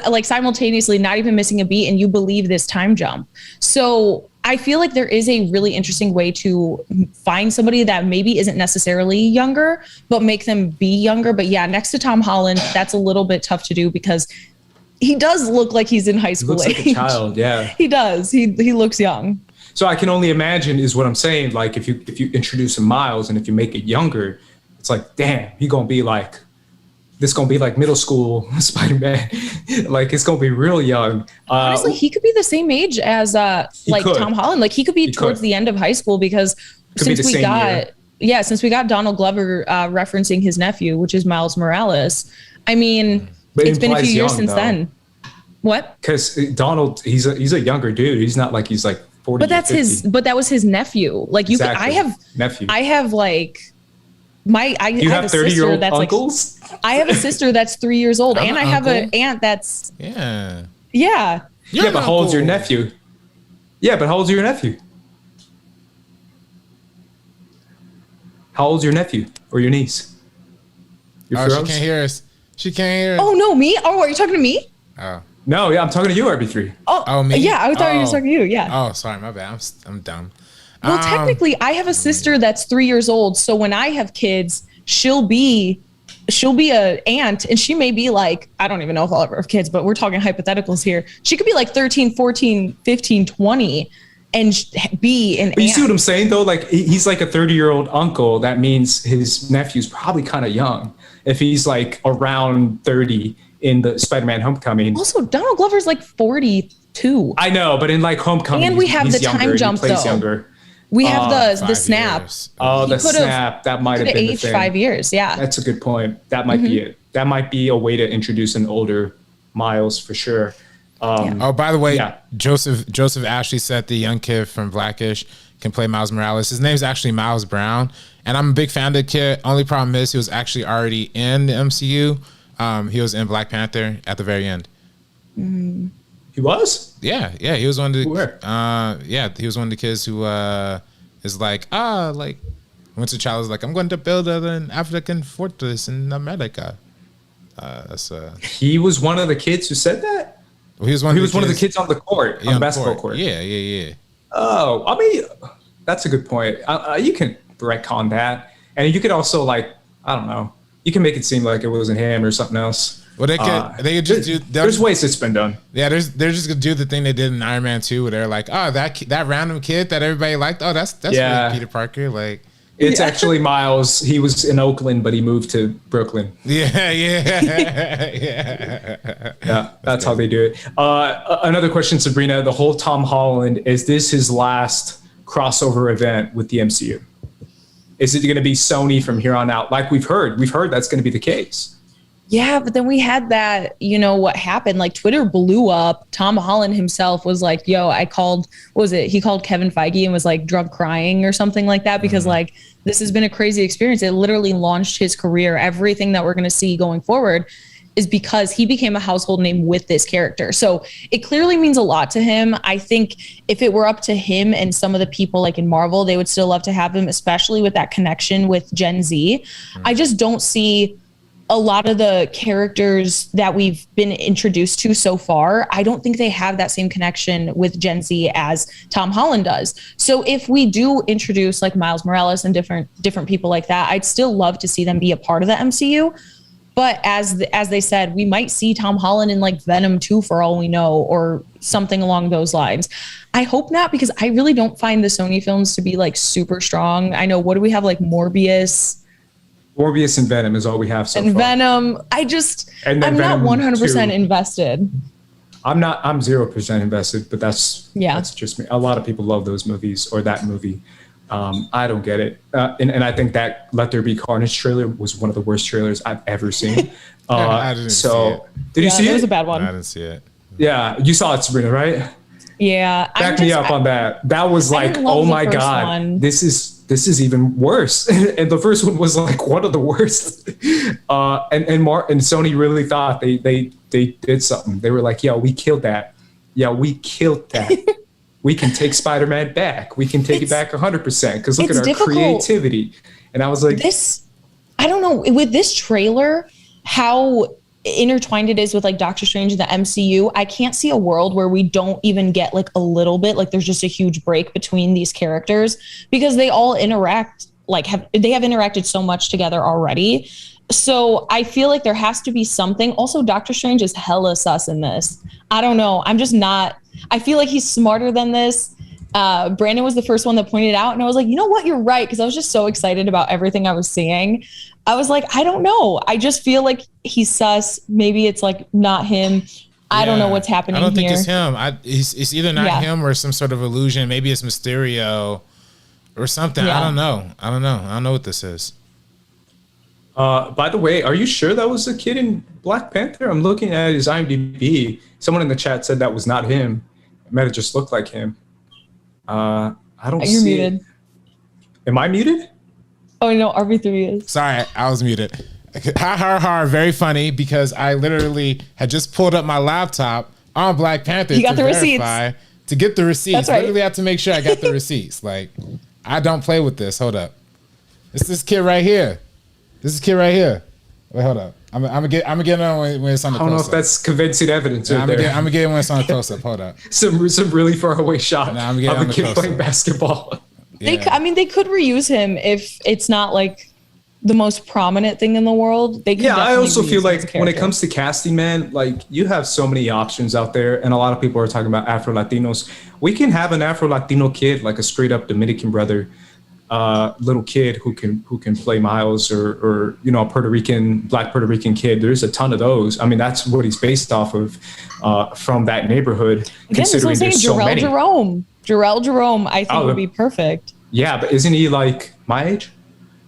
like simultaneously, not even missing a beat, and you believe this time jump. So I feel like there is a really interesting way to find somebody that maybe isn't necessarily younger, but make them be younger. But yeah, next to Tom Holland, that's a little bit tough to do, because he does look like he's in high school He looks age. like a child, yeah. He does. He looks young. So I can only imagine, is what I'm saying. Like, if you introduce a Miles and if you make it younger, it's like, damn, this gonna be like middle school Spider-Man. Like, it's gonna be real young. Honestly, he could be the same age as like Tom Holland. Like, he could be towards the end of high school, because since we got Donald Glover referencing his nephew, which is Miles Morales. I mean, it's been a few years since then. What? Because Donald, he's a younger dude. He's not like he's like 40. But that's 50. But that was his nephew. Like, exactly. I have nephew. I have like. I have 30-year-old uncles? Like, I have a sister that's 3 years old, and I have an aunt that's yeah. But how old's your nephew? Yeah, but how old's your nephew? How old's your nephew or your niece? Your she can't hear us. She can't hear us. Oh no, me? Oh, are you talking to me? Oh. No, yeah, I'm talking to you, RB3. Oh, me? Yeah, I thought you were talking to you. Yeah. Oh, sorry, my bad. I'm dumb. Well, technically, I have a sister that's 3 years old. So when I have kids, she'll be an aunt, and she may be like, I don't even know if I'll ever have kids, but we're talking hypotheticals here. She could be like 13, 14, 15, 20 and be an aunt. You see what I'm saying, though? Like, he's like a 30-year-old uncle. That means his nephew's probably kind of young. If he's like around 30 in the Spider-Man Homecoming. Also, Donald Glover's like 42. I know, but in like Homecoming, and we have the time jump, though. Younger. We have the snap. Oh, the snap. That might have been the thing. 5 years. Yeah. That's a good point. That might be it. That might be a way to introduce an older Miles for sure. Oh, by the way, Joseph Ashley said the young kid from Blackish can play Miles Morales. His name's actually Miles Brown, and I'm a big fan of the kid. Only problem is he was actually already in the MCU. He was in Black Panther at the very end. He was? Yeah, he was one of the he was one of the kids who is like Winston Childs is like, I'm going to build an African fortress in America. He was one of the kids who said that? Well, he was one of the kids on the court, on the basketball court. Yeah. Oh, I mean, that's a good point. You can retcon that. And you could also, like, I don't know, you can make it seem like it wasn't him or something else. Well, they could just do. There's ways it's been done. Yeah, they're just gonna do the thing they did in Iron Man 2, where they're like, oh, that random kid that everybody liked. Oh, that's really Peter Parker. Like, it's actually Miles. He was in Oakland, but he moved to Brooklyn. Yeah. That's how they do it. Another question, Sabrina. The whole Tom Holland, is this his last crossover event with the MCU? Is it going to be Sony from here on out? Like we've heard that's going to be the case. Yeah, but then we had that, what happened? Like, Twitter blew up. Tom Holland himself was like, yo, he called Kevin Feige and was like drunk crying or something like that, because like, this has been a crazy experience. It literally launched his career. Everything that we're going to see going forward is because he became a household name with this character. So it clearly means a lot to him. I think if it were up to him and some of the people like in Marvel, they would still love to have him, especially with that connection with Gen Z. I just don't see a lot of the characters that we've been introduced to so far, I don't think they have that same connection with Gen Z as Tom Holland does. So if we do introduce like Miles Morales and different people like that, I'd still love to see them be a part of the MCU. But as they said, we might see Tom Holland in like Venom 2 for all we know, or something along those lines. I hope not, because I really don't find the Sony films to be like super strong. I know, what do we have, like Morbius and Venom is all we have so and far. Venom. I'm Venom not 100% 2. invested. I'm 0% invested, but that's just me. A lot of people love those movies or that movie. I don't get it. And I think that Let There Be Carnage trailer was one of the worst trailers I've ever seen. I didn't see it. Did you see it? It was a bad one. I didn't see it. Yeah, you saw it, Sabrina, right? Yeah. Back me up on that. That was like, oh my God, this is even worse. And the first one was like one of the worst. And Sony really thought they did something. They were like, yo, we killed that. Yeah, we killed that. We can take Spider-Man back. We can take it back 100%. Because look at our creativity. And I was like, I don't know, with this trailer, how intertwined it is with like Doctor Strange and the MCU. I can't see a world where we don't even get like a little bit, like there's just a huge break between these characters, because they all interact, they have interacted so much together already. So I feel like there has to be something. Also, Doctor Strange is hella sus in this. I don't know. I'm just not, I feel like he's smarter than this. Brandon was the first one that pointed it out, and I was like, you know what, you're right, because I was just so excited about everything I was seeing. I was like, I don't know. I just feel like he's sus. Maybe it's like not him. I don't know what's happening here. I don't think it's him. It's either not him or some sort of illusion. Maybe it's Mysterio or something. I don't know. I don't know what this is. By the way, are you sure that was the kid in Black Panther? I'm looking at his IMDb. Someone in the chat said that was not him. It might have just looked like him. I don't see. You're muted. Am I muted? Oh no, RB3 is. Sorry, I was muted. Ha, very funny, because I literally had just pulled up my laptop on Black Panther to verify, receipts. to get the receipts. That's right. Literally have to make sure I got the receipts. Like, I don't play with this. Hold up. It's this kid right here. Wait, hold up. I'm gonna get on when it's on the close-up. I don't know if that's convincing evidence. I'm gonna get it when it's on the close-up. Hold up. Some really far away shot I'm of a kid playing basketball. Yeah. They could reuse him if it's not like the most prominent thing in the world. They could. Yeah, I also feel like when it comes to casting, man, like you have so many options out there, and a lot of people are talking about Afro Latinos. We can have an Afro Latino kid, like a straight up Dominican brother, little kid who can play Miles, or you know, a black Puerto Rican kid. There's a ton of those. I mean, that's what he's based off of from that neighborhood. Again, considering there's so many. Jarrell Jerome, I think would be perfect. Yeah, but isn't he like my age?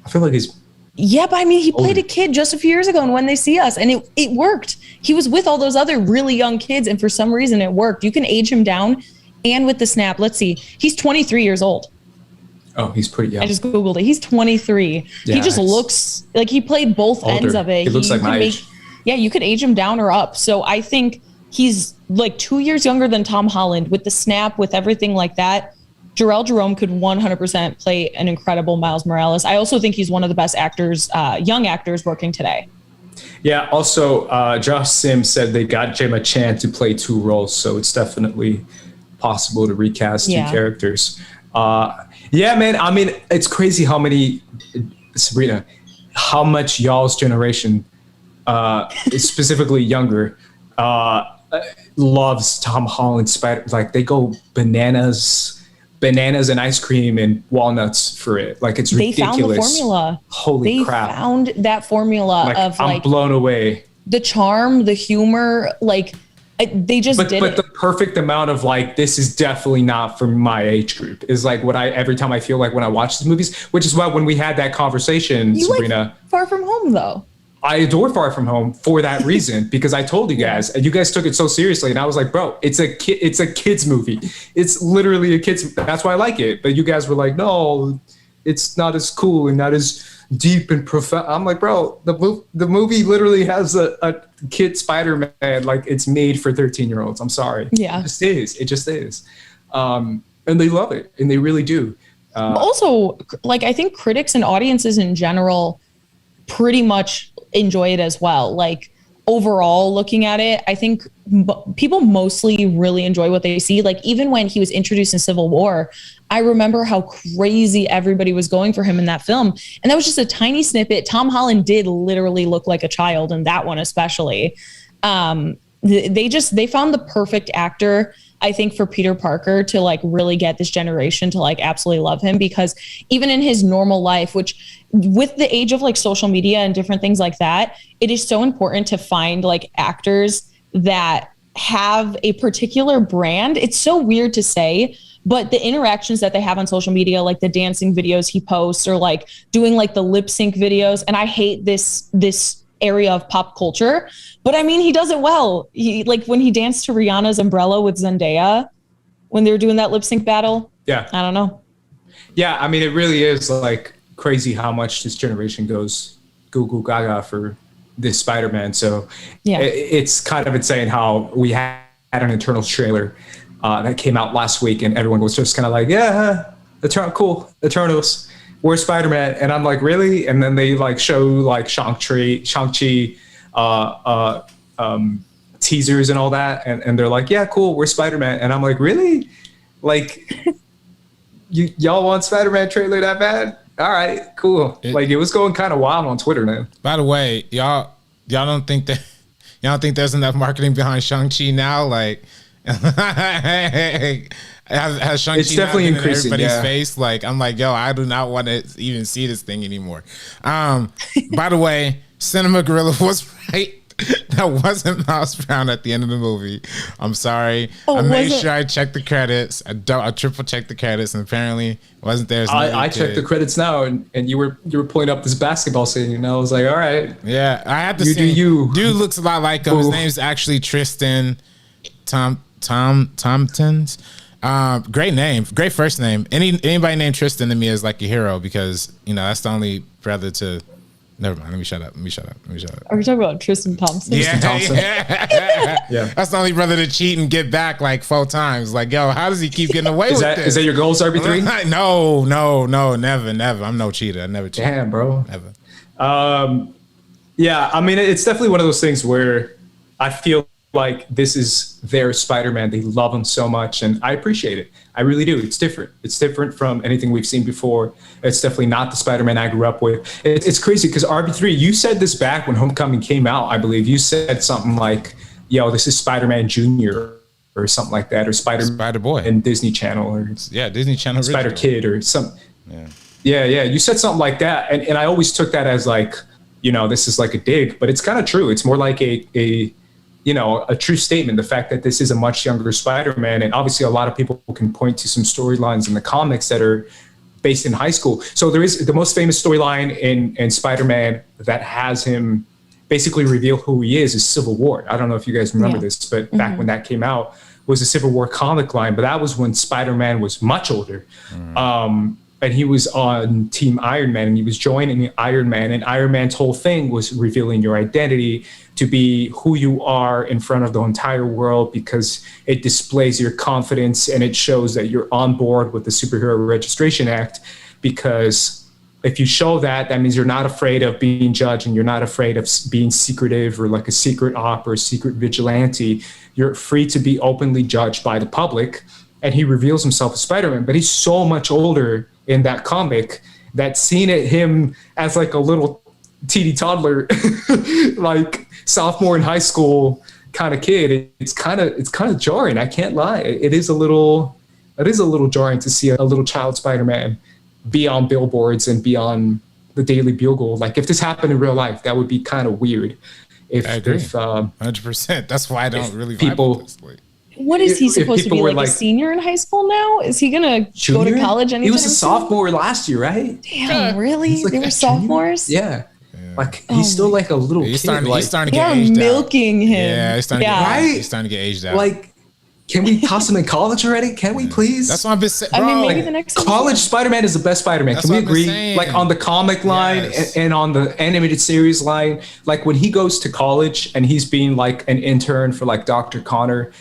I feel like he's. Yeah, but I mean, he played a kid just a few years ago, and When They See Us, and it worked. He was with all those other really young kids, and for some reason it worked. You can age him down, and with the snap, let's see, he's 23 years old. Oh, he's pretty young. I just Googled it. He's 23. Yeah, he just looks like he played both older. ends of it. He looks like my age. Yeah, you could age him down or up. So I think he's like 2 years younger than Tom Holland with the snap, with everything like that. Jarrell Jerome could 100% play an incredible Miles Morales. I also think he's one of the best actors, young actors working today. Yeah, also, Josh Sims said they got Gemma Chan to play 2 roles, so it's definitely possible to recast 2 characters. Yeah, man, I mean, it's crazy how many, Sabrina, how much y'all's generation, specifically younger, loves Tom Holland Spider. Like, they go bananas and ice cream and walnuts for it. Like, it's ridiculous. They found the formula. Holy crap. They found that formula I'm blown away. The charm, the humor, like they just did it. But the perfect amount of like, this is definitely not for my age group is like what every time I feel like when I watch these movies, which is why when we had that conversation, Sabrina. Like Far From Home though. I adore Far From Home for that reason, because I told you guys, and you guys took it so seriously, and I was like, bro, it's a kid's movie. It's literally a kid's. That's why I like it. But you guys were like, no, it's not as cool and not as deep and profound. I'm like, bro, the movie literally has a kid Spider-Man. Like, it's made for 13-year-olds. I'm sorry. Yeah, it just is. And they love it, and they really do. Also, like, I think critics and audiences in general pretty much enjoy it as well. Like overall looking at it, I think people mostly really enjoy what they see. Like even when he was introduced in Civil War, I remember how crazy everybody was going for him in that film. And that was just a tiny snippet. Tom Holland did literally look like a child in that one, especially. They found the perfect actor, I think, for Peter Parker to like really get this generation to like absolutely love him, because even in his normal life, which with the age of like social media and different things like that, it is so important to find like actors that have a particular brand. It's so weird to say, but the interactions that they have on social media, like the dancing videos he posts or like doing like the lip sync videos. And I hate this area of pop culture, but I mean, he does it well. He like when he danced to Rihanna's Umbrella with Zendaya when they were doing that lip sync battle. Yeah. I don't know. Yeah. I mean, it really is like crazy how much this generation goes goo goo gaga for this Spider-Man. So yeah, it's kind of insane how we had an Eternals trailer that came out last week and everyone was just kind of like, yeah, cool, Eternals. Where's Spider-Man? And I'm like, really? And then they like show like Shang-Chi teasers and all that. And they're like, yeah, cool, we're Spider-Man. And I'm like, really? Like, y'all want Spider-Man trailer that bad? All right, cool. Like it was going kind of wild on Twitter, man. By the way, y'all don't think there's enough marketing behind Shang-Chi now? Like, has Shang-Chi it's definitely in increasing everybody's face? Like, I'm like, yo, I do not want to even see this thing anymore. By the way, Cinema Gorilla was right. That wasn't Miles Brown at the end of the movie. I'm sorry. I made sure I checked the credits. I triple checked the credits, and apparently it wasn't there. I checked the credits now, and you were pulling up this basketball scene, and I was like, all right. Yeah, I had to see. Dude looks a lot like him. His name's actually Tristan Thompkins. Great name, great first name. Anybody named Tristan to me is like a hero, because that's the only brother to. Never mind. Let me shut up. Are we talking about Tristan Thompson? Yeah, Tristan Thompson. Yeah. That's the only brother to cheat and get back like 4 times. Like, yo, how does he keep getting away with this? Is that your goals, RB3? No, never. I'm no cheater. I never cheat. Damn, bro. Never. Yeah, I mean, it's definitely one of those things where I feel like this is their Spider-Man. They love him so much, and I appreciate it. I really do. It's different. It's different from anything we've seen before. It's definitely not the Spider-Man I grew up with. It's crazy because RB3, you said this back when Homecoming came out, I believe. You said something like, yo, this is Spider-Man Jr. or something like that, or Spider-Boy and Disney Channel, or Disney Channel Spider-Kid or something. Yeah. You said something like that, and I always took that as like, this is like a dig, but it's kind of true. It's more like a true statement, the fact that this is a much younger Spider-Man. And obviously a lot of people can point to some storylines in the comics that are based in high school. So there is the most famous storyline in Spider-Man that has him basically reveal who he is Civil War. I don't know if you guys remember this, but back when that came out was a Civil War comic line, but that was when Spider-Man was much older. And he was on Team Iron Man, and he was joining Iron Man, and Iron Man's whole thing was revealing your identity to be who you are in front of the entire world, because it displays your confidence and it shows that you're on board with the Superhero Registration Act. Because if you show that means you're not afraid of being judged, and you're not afraid of being secretive or like a secret op or a secret vigilante. You're free to be openly judged by the public. And he reveals himself as Spider-Man, but he's so much older in that comic that seeing him as like a little teeny toddler, like sophomore in high school kind of kid, it's kind of jarring. I can't lie. It is a little jarring to see a little child Spider-Man be on billboards and be on the Daily Bugle. Like if this happened in real life, that would be kind of weird. I agree. 100%. That's why I don't really people. Vibe with this. Like, what is he supposed to be, like a senior in high school now? Is he gonna go to college anytime He was a soon? sophomore last year, right? Damn, really? They were sophomores? Yeah. Like he's still like a little kid. He's starting to They get are aged milking him. Yeah, he's starting to get aged out. Like, can we toss him in college already? Can we please? That's what I've been saying. I mean, maybe the next college Spider-Man is the best Spider-Man. Can we agree? Like on the comic line and on the animated series line, like when he goes to college and he's being like an intern for like Dr. Connor,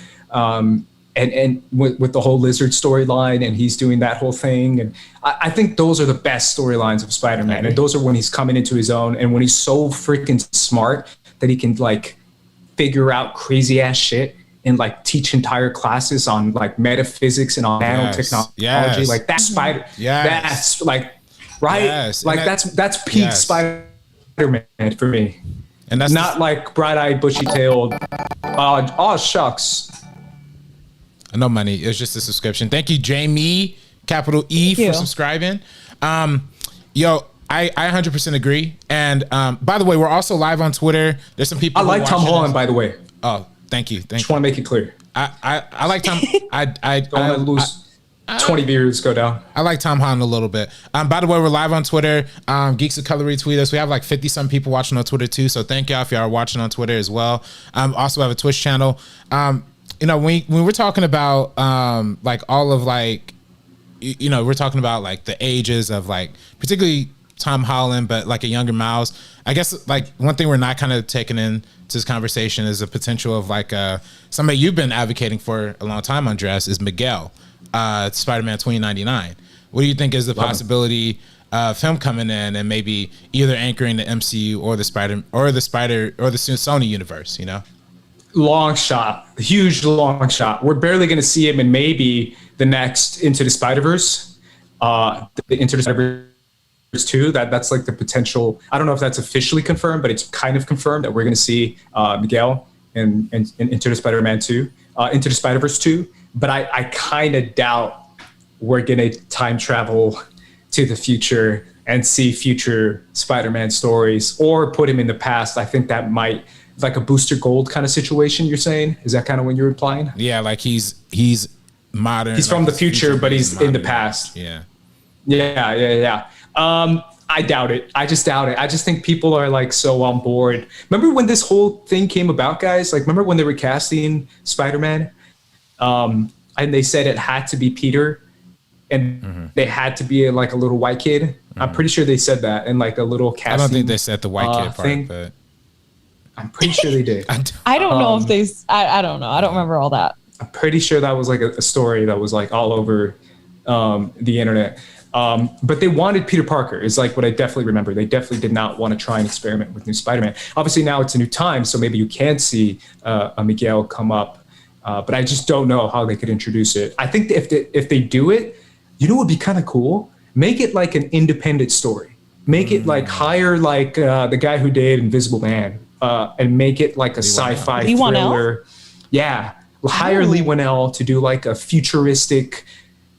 and with the whole lizard storyline, and he's doing that whole thing. And I think those are the best storylines of Spider-Man. And those are when he's coming into his own, and when he's so freaking smart that he can like figure out crazy ass shit and like teach entire classes on like metaphysics and on nanotechnology. Like that's Spider. That's like, right. Like that's peak Spider-Man for me. And that's not like bright-eyed, bushy-tailed. Oh shucks. No money. It's just a subscription. Thank you, Jamie, capital E, for subscribing. Yo, I 100% agree. And by the way, we're also live on Twitter. There's some people. I like Tom Holland, by the way. Oh, thank you. Just want to make it clear. I like Tom. I don't want to lose 20 viewers go down. I like Tom Holland a little bit. By the way, we're live on Twitter. Geeks of Color retweet us. We have like 50 some people watching on Twitter too. So thank y'all if y'all are watching on Twitter as well. Also have a Twitch channel. You know, when we're talking about like all of like, you know, we're talking about like the ages of like particularly Tom Holland, but like a younger Miles. I guess like one thing we're not kind of taking into this conversation is the potential of like somebody you've been advocating for a long time, Andres, is Miguel, Spider-Man 2099. What do you think is the possibility of him coming in and maybe either anchoring the MCU or the Sony universe? You know. Long shot, huge long shot. We're barely going to see him in maybe the next Into the Spider-Verse, Into the Spider-Verse 2. That's like the potential. I don't know if that's officially confirmed, but it's kind of confirmed that we're going to see Miguel in Into the Spider-Man 2, Into the Spider-Verse 2. But I kind of doubt we're going to time travel to the future and see future Spider-Man stories or put him in the past. I think that might. Like a Booster Gold kind of situation, you're saying? Is that kind of what you're implying? Yeah, like he's modern. He's from the future, but he's in the past. Yeah. I doubt it. I just doubt it. I just think people are like so on board. Remember when this whole thing came about, guys? Like, remember when they were casting Spider-Man? And they said it had to be Peter, and they had to be like a little white kid. I'm pretty sure they said that in like a little casting. I don't think they said the white kid part, thing. but I'm pretty sure they did. I don't know if they. I don't know. I don't remember all that. I'm pretty sure that was like a story that was like all over the internet. But they wanted Peter Parker. Is like what I definitely remember. They definitely did not want to try and experiment with new Spider-Man. Obviously now it's a new time, so maybe you can see a Miguel come up. But I just don't know how they could introduce it. I think if they do it, you know, what would be kind of cool. Make it like an independent story. Make it like hire like the guy who did Invisible Man. And make it like a sci-fi thriller. Yeah. Hire Lee Winnell to do like a futuristic,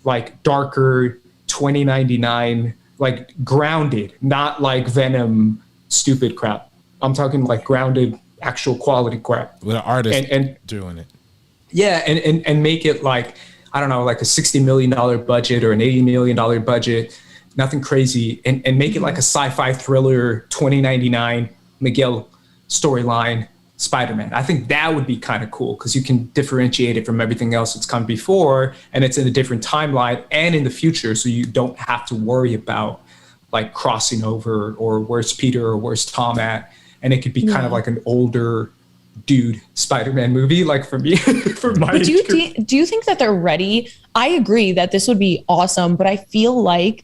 like darker 2099, like grounded, not like Venom stupid crap. I'm talking like grounded, actual quality crap. With an artist and doing it. Yeah, and make it like, I don't know, like a $60 million budget or an $80 million budget, nothing crazy, and make it like a sci-fi thriller 2099 Miguel storyline Spider-Man. I think that would be kind of cool because you can differentiate it from everything else that's come before, and it's in a different timeline and in the future, so you don't have to worry about like crossing over or where's Peter or where's Tom at, and it could be kind of like an older dude Spider-Man movie, like for me. For my but do you think that they're ready? I agree that this would be awesome, but I feel like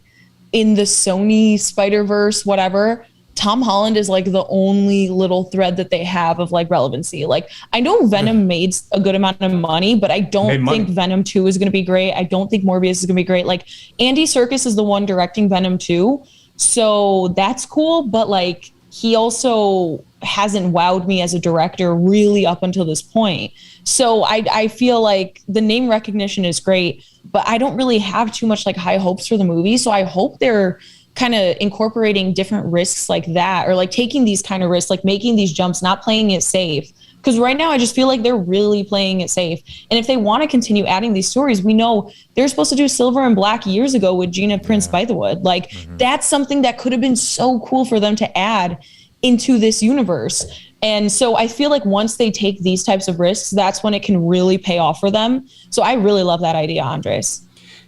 in the Sony Spider-Verse, whatever, Tom Holland is like the only little thread that they have of like relevancy. Like I know Venom made a good amount of money, but I don't think Venom 2 is going to be great. I don't think Morbius is going to be great. Like Andy Serkis is the one directing Venom 2. So that's cool. But like he also hasn't wowed me as a director really up until this point. So I feel like the name recognition is great, but I don't really have too much like high hopes for the movie. So I hope they're kind of incorporating different risks like that, or like taking these kind of risks, like making these jumps, not playing it safe. Because right now I just feel like they're really playing it safe. And if they want to continue adding these stories, we know they're supposed to do Silver and Black years ago with Gina Prince Bythewood. Like that's something that could have been so cool for them to add into this universe. And so I feel like once they take these types of risks, that's when it can really pay off for them. So I really love that idea, Andres.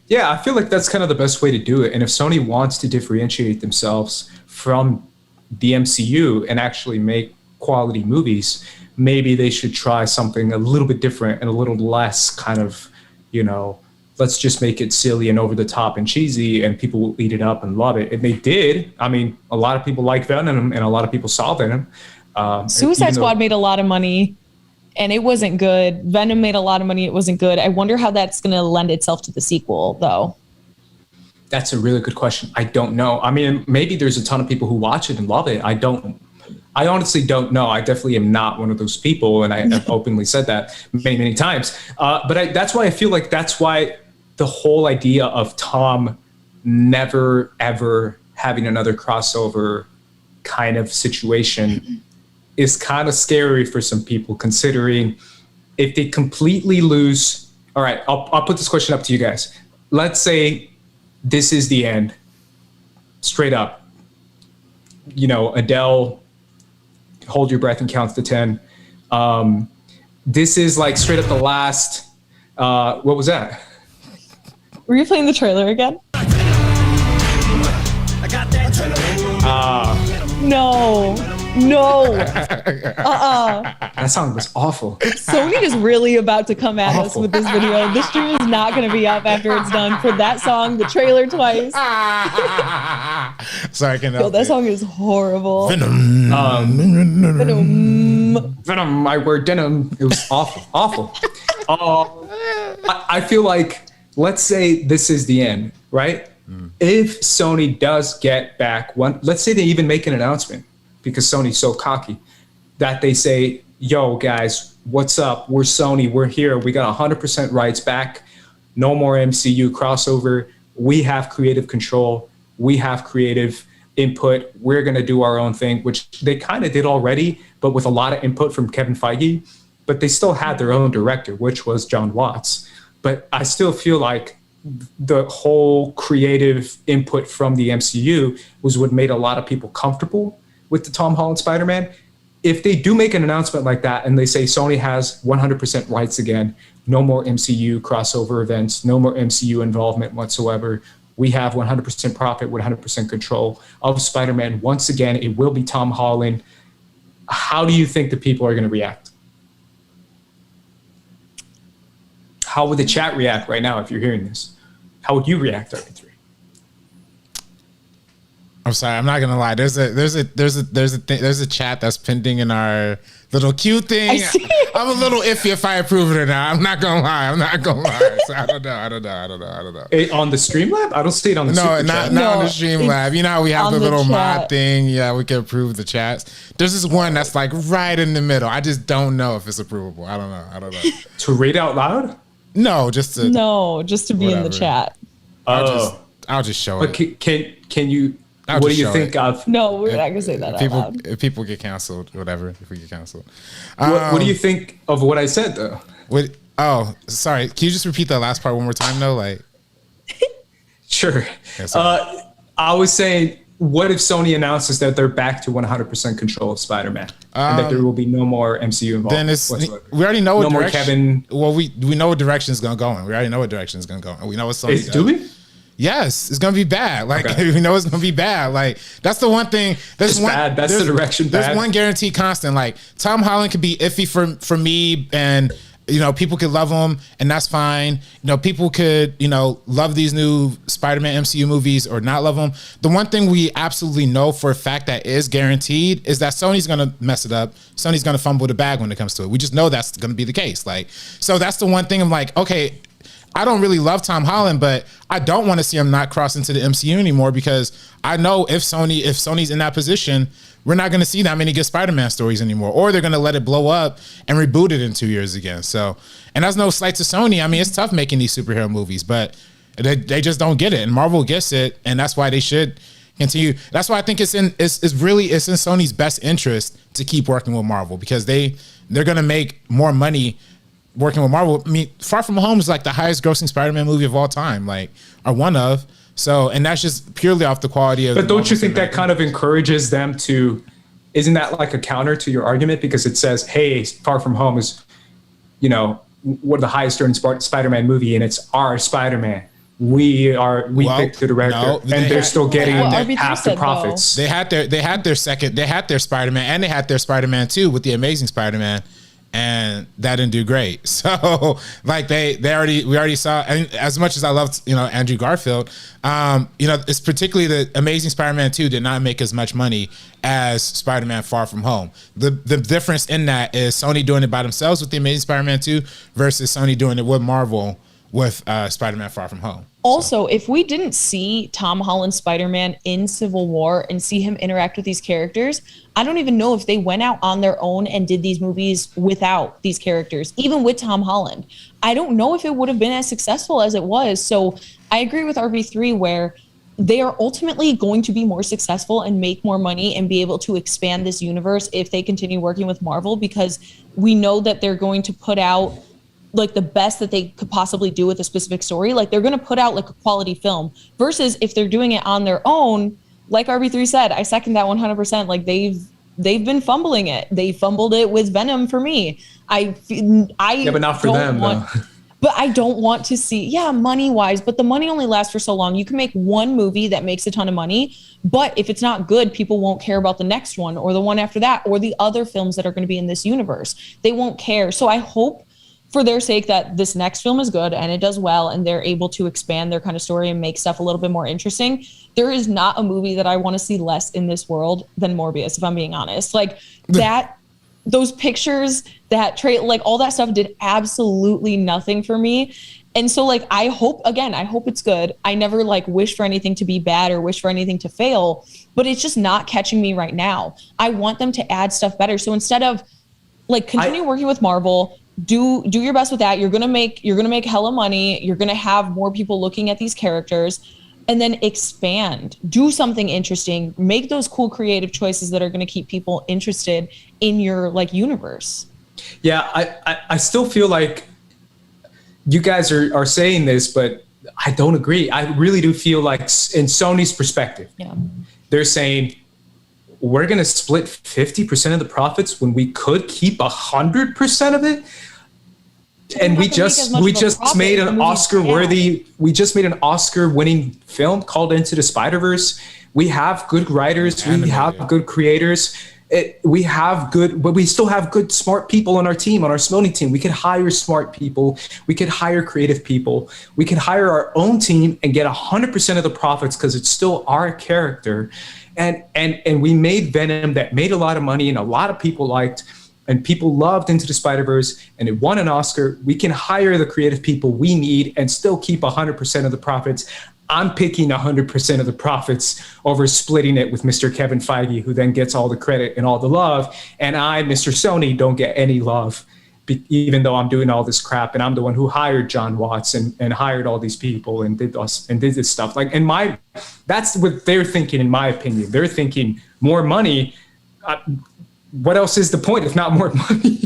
Yeah, I feel like that's kind of the best way to do it. And if Sony wants to differentiate themselves from the MCU and actually make quality movies, maybe they should try something a little bit different and a little less kind of, let's just make it silly and over the top and cheesy and people will eat it up and love it. And they did. I mean, a lot of people like Venom and a lot of people saw Venom. Suicide Squad made a lot of money and it wasn't good. Venom made a lot of money. It wasn't good. I wonder how that's going to lend itself to the sequel though. That's a really good question. I don't know. I mean, maybe there's a ton of people who watch it and love it. I honestly don't know. I definitely am not one of those people, and I have openly said that many, many times. But that's why I feel like that's why the whole idea of Tom never, ever having another crossover kind of situation is kind of scary for some people, considering if they completely lose. All right, I'll put this question up to you guys. Let's say this is the end, straight up. Adele, hold your breath and count to 10. This is like straight up the last. What was that? Were you playing the trailer again? No. That song was awful. Sony is really about to come at us with this video. This stream is not going to be up after it's done for that song, the trailer twice. Sorry, I can help that song is horrible. Venom. Venom, I wear denim. It was awful. I feel like, let's say this is the end, right? If Sony does get back let's say they even make an announcement, because Sony's so cocky, that they say, yo, guys, what's up? We're Sony. We're here. We got 100% rights back. No more MCU crossover. We have creative control. We have creative input. We're going to do our own thing, which they kind of did already, but with a lot of input from Kevin Feige. But they still had their own director, which was John Watts. But I still feel like the whole creative input from the MCU was what made a lot of people comfortable with the Tom Holland Spider-Man. If they do make an announcement like that and they say Sony has 100% rights again, no more MCU crossover events, no more MCU involvement whatsoever, we have 100% profit, 100% control of Spider-Man. Once again, it will be Tom Holland. How do you think the people are going to react? How would the chat react right now if you're hearing this? How would you react, RP3? I'm sorry, I'm not gonna lie. There's a chat that's pending in our little queue thing. I'm a little iffy if I approve it or not. I'm not gonna lie. So I don't know. On the Streamlab? I don't see it on the not on the Streamlab. You know how we have the little mod thing? Yeah, we can approve the chats. There's this one that's like right in the middle. I just don't know if it's approvable. I don't know. To read out loud? No, just to be in the chat. I'll just show it. Can you? What do you think of? No, we're not gonna say that out loud. If people get canceled, whatever. If we get canceled, what do you think of what I said though? Sorry. Can you just repeat that last part one more time though? Like, sure. I was saying, what if Sony announces that they're back to 100% control of Spider-Man and that there will be no more MCU involvement? Then we already know what direction. More Kevin. Well, we know what direction it's gonna go in. We already know what direction it's gonna go in. We know what Sony. Do we? Yes, it's gonna be bad. Like we know it's gonna be bad. Like that's the one thing. Bad. That's the direction. There's one guaranteed constant. Like Tom Holland could be iffy for me, and people could love him, and that's fine. People could love these new Spider-Man MCU movies or not love them. The one thing we absolutely know for a fact that is guaranteed is that Sony's gonna mess it up. Sony's gonna fumble the bag when it comes to it. We just know that's gonna be the case. So that's the one thing I'm like, okay. I don't really love Tom Holland, but I don't want to see him not cross into the MCU anymore, because I know if Sony's in that position, we're not going to see that many good Spider-Man stories anymore, or they're going to let it blow up and reboot it in 2 years again. So, and that's no slight to Sony. I mean, it's tough making these superhero movies, but they just don't get it, and Marvel gets it, and that's why they should continue. That's why I think it's in Sony's best interest to keep working with Marvel, because they're going to make more money working with Marvel. I mean, Far From Home is like the highest grossing Spider-Man movie of all time, or one of. So, and that's just purely off the quality of. But don't you think that kind of encourages them to? Isn't that like a counter to your argument, because it says, "Hey, Far From Home is, one of the highest earned Spider-Man movie, and it's our Spider-Man." we picked the director, no, and they're still getting Well, RB3 half the said, profits. They had their Spider-Man, and they had their Spider-Man 2 with the Amazing Spider-Man, and that didn't do great. So like we already saw, and as much as I loved, Andrew Garfield, it's particularly the Amazing Spider-Man 2 did not make as much money as Spider-Man Far From Home. The difference in that is Sony doing it by themselves with the Amazing Spider-Man 2 versus Sony doing it with Marvel with Spider-Man Far From Home. Also, if we didn't see Tom Holland's Spider-Man in Civil War and see him interact with these characters, I don't even know if they went out on their own and did these movies without these characters, even with Tom Holland. I don't know if it would have been as successful as it was. So I agree with RB3 where they are ultimately going to be more successful and make more money and be able to expand this universe if they continue working with Marvel, because we know that they're going to put out like the best that they could possibly do with a specific story. Like they're going to put out like a quality film versus if they're doing it on their own, like RB3 said, I second that 100%. Like they've been fumbling it. They fumbled it with Venom for me. Yeah, but not for them though. But I don't want to see, money wise, but the money only lasts for so long. You can make one movie that makes a ton of money, but if it's not good, people won't care about the next one or the one after that or the other films that are going to be in this universe. They won't care. So I hope for their sake that this next film is good and it does well and they're able to expand their kind of story and make stuff a little bit more interesting. There is not a movie that I want to see less in this world than Morbius, if I'm being honest. Like those pictures, that like all that stuff did absolutely nothing for me. And so like, I hope it's good. I never like wish for anything to be bad or wish for anything to fail, but it's just not catching me right now. I want them to add stuff better. So instead of like continue working with Marvel, do your best with that. You're gonna make hella money. You're gonna have more people looking at these characters, and then expand. Do something interesting. Make those cool creative choices that are gonna keep people interested in your like universe. Yeah, I still feel like you guys are saying this, but I don't agree. I really do feel like in Sony's perspective, they're saying we're gonna split 50% of the profits when we could keep 100% of it. And we just made an Oscar-winning film called Into the Spider-Verse. We have good writers, we have good creators, but we still have good smart people on our team, on our Sony team. We could hire smart people, we could hire creative people, we could hire our own team and get 100% of the profits because it's still our character. And we made Venom that made a lot of money and a lot of people liked. And people loved Into the Spider-Verse, and it won an Oscar. We can hire the creative people we need and still keep 100% of the profits. I'm picking 100% of the profits over splitting it with Mr. Kevin Feige, who then gets all the credit and all the love. And I, Mr. Sony, don't get any love, even though I'm doing all this crap. And I'm the one who hired John Watts and hired all these people and did this stuff. Like, that's what they're thinking, in my opinion. They're thinking more money. What else is the point if not more money?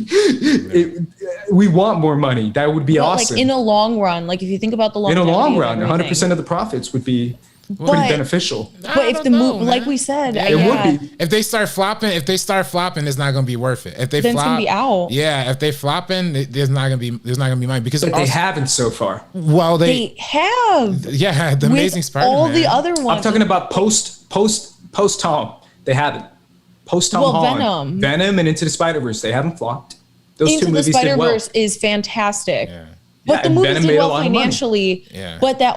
We want more money. That would be awesome. Like in the long run, like if you think about the long run, 100% of the profits would be pretty beneficial. But if the movie, like we said, it would be. If they start flopping, it's not going to be worth it. If they then flop, it's going to be out. Yeah, if they flopping, there's not going to be money because they haven't so far. Well, they have. Yeah, the Amazing Spider-Man. All the other ones. I'm talking about post Tom. They haven't. Post Tom Holland, Venom and Into the Spider-Verse, they haven't flopped. Those two movies did well. Into the Spider-Verse is fantastic. Yeah. But the movies did well financially. But that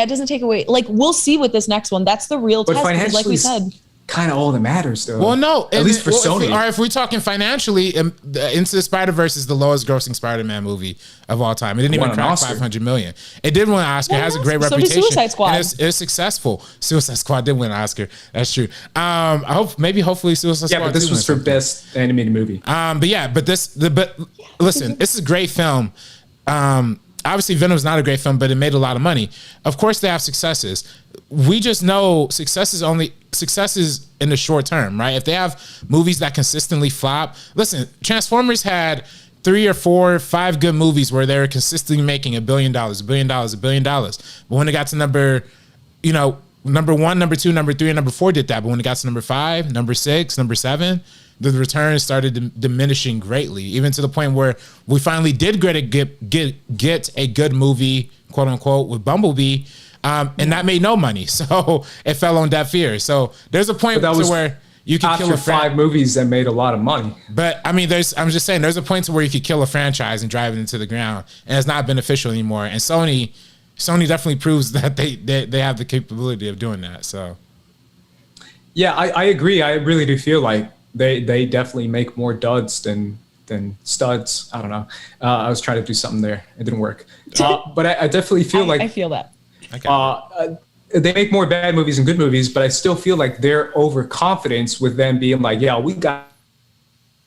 doesn't take away. Like we'll see with this next one. That's the real test. Because like we said, kind of all that matters, though. Well, no, at least for Sony. If we're talking financially, Into the Spider-Verse is the lowest grossing Spider-Man movie of all time. It didn't even crack 500 million. It did win an Oscar. It has a great reputation. So did Suicide Squad. And it's successful. Suicide Squad did win an Oscar. That's true. Hopefully Suicide Squad. Yeah, but this was for best animated movie. But listen, this is a great film. Obviously, Venom's not a great film, but it made a lot of money. Of course, they have successes. We just know success is in the short term, right? If they have movies that consistently flop, listen, Transformers had 3 or 4 or 5 good movies where they were consistently making $1 billion. But when it got to number 1, number 2, number 3, and number 4 did that. But when it got to number 5, number 6, number 7, the returns started diminishing greatly, even to the point where we finally did get a good movie, quote unquote, with Bumblebee, and that made no money. So it fell on deaf ears. So there's a point where you can kill a 5 movies that made a lot of money. But I mean, I'm just saying, there's a point to where you could kill a franchise and drive it into the ground, and it's not beneficial anymore. And Sony definitely proves that they have the capability of doing that. So, yeah, I agree. I really do feel like they definitely make more duds than studs. I don't know. I was trying to do something there. It didn't work. But I definitely feel like I feel that. They make more bad movies than good movies, but I still feel like their overconfidence with them being like, yeah, we got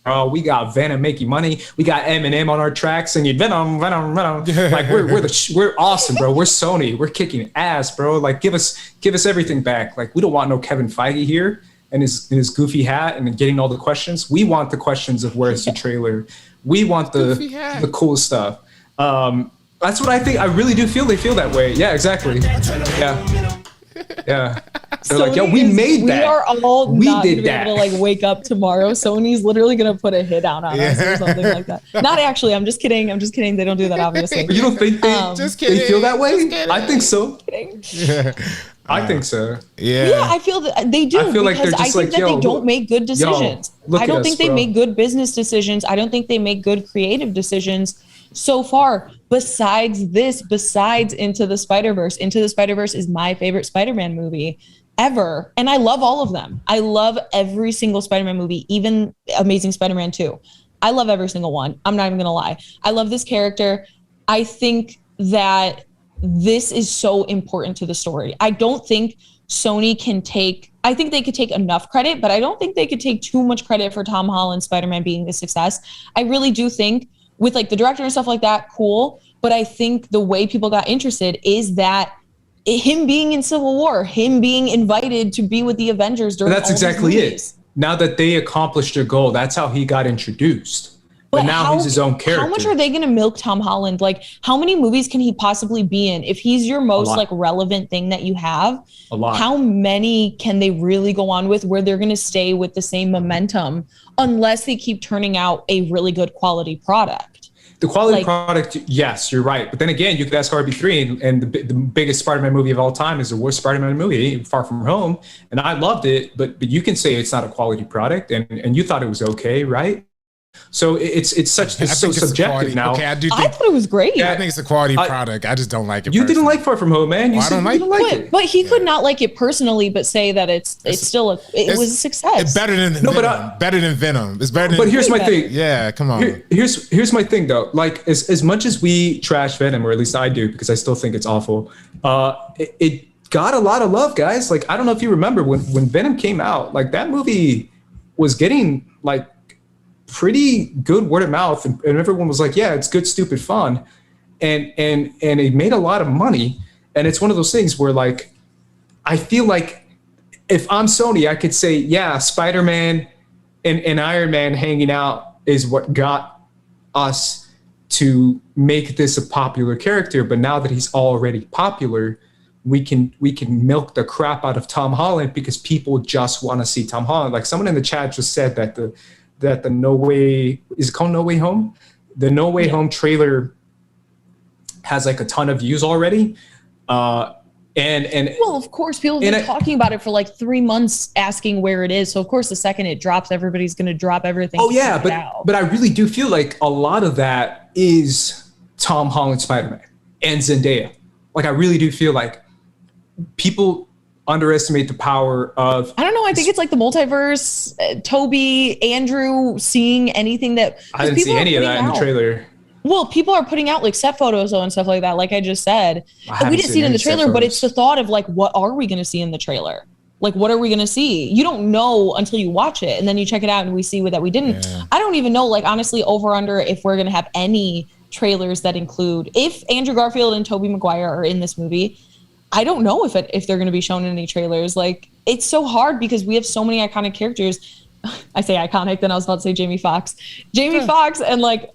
Venom making money, we got Eminem on our tracks, and Venom. Like we're awesome, bro. We're Sony. We're kicking ass, bro. Like give us everything back. Like we don't want no Kevin Feige here and his goofy hat and getting all the questions. We want the questions of where's the trailer. We want the cool stuff. That's what I think. I really do feel they feel that way. Yeah, exactly. Yeah. They're like, yo, we made that. We are all we not did gonna be that. able to like wake up tomorrow. Sony's literally gonna put a hit out on us or something like that. Not actually. I'm just kidding. They don't do that, obviously. You don't think they feel that way? I think so. Yeah. I think so. Yeah, I feel that they do. I feel like they're just I think that they don't make good decisions. Look I don't at think us, they bro. make good business decisions. I don't think they make good creative decisions so far. Besides Into the Spider-Verse. Into the Spider-Verse is my favorite Spider-Man movie ever. And I love all of them. I love every single Spider-Man movie, even Amazing Spider-Man 2. I love every single one. I'm not even gonna lie. I love this character. I think that this is so important to the story. I don't think Sony can I think they could take enough credit, but I don't think they could take too much credit for Tom Holland's Spider-Man being a success. I really do think with like the director and stuff like that, cool. But I think the way people got interested is that him being in Civil War, him being invited to be with the Avengers during That's exactly it. Now that they accomplished their goal, that's how he got introduced. But now he's his own character. How much are they going to milk Tom Holland? Like, how many movies can he possibly be in? If he's your most like relevant thing that you have, a lot. How many can they really go on with where they're going to stay with the same momentum unless they keep turning out a really good quality product? The quality product, yes, you're right. But then again, you could ask RB3, and the biggest Spider-Man movie of all time is the worst Spider-Man movie, Far From Home. And I loved it, but you can say it's not a quality product, and you thought it was okay, right? So it's so subjective now. Okay, I thought it was great. Yeah, I think it's a quality product. I just don't like it. You didn't like Far From Home, man. I don't like it. But he could not like it personally, but say that it was a success. It's better than better than Venom. It's better than. But here's my thing. Yeah, come on. Here's my thing though. Like as much as we trash Venom, or at least I do, because I still think it's awful. It got a lot of love, guys. Like I don't know if you remember when Venom came out. Like that movie was getting like pretty good word of mouth, and everyone was like, yeah, it's good, stupid fun, and it made a lot of money. And it's one of those things where like I feel like if I'm Sony, I could say, yeah, Spider-Man and Iron Man hanging out is what got us to make this a popular character. But now that he's already popular, we can milk the crap out of Tom Holland because people just want to see Tom Holland. Like someone in the chat just said that the No Way, is it called No Way Home? The No Way Home trailer has like a ton of views already. And well, of course, people have been talking about it for like 3 months, asking where it is. So of course, the second it drops, everybody's going to drop everything. Oh yeah, but I really do feel like a lot of that is Tom Holland Spider-Man and Zendaya. Like I really do feel like people underestimate the power of. I don't know. I think it's like the multiverse, Toby, Andrew, seeing anything that. I didn't see any of that in the trailer. Well, people are putting out like set photos and stuff like that, like I just said. We didn't see it in the trailer, but it's the thought of like, what are we going to see in the trailer? Like, what are we going to see? You don't know until you watch it, and then you check it out and we see that we didn't. Yeah. I don't even know, like, honestly, over under if we're going to have any trailers that include, if Andrew Garfield and Tobey Maguire are in this movie, I don't know if they're going to be shown in any trailers. Like, it's so hard because we have so many iconic characters. I say iconic, then I was about to say Jamie Foxx. Foxx and like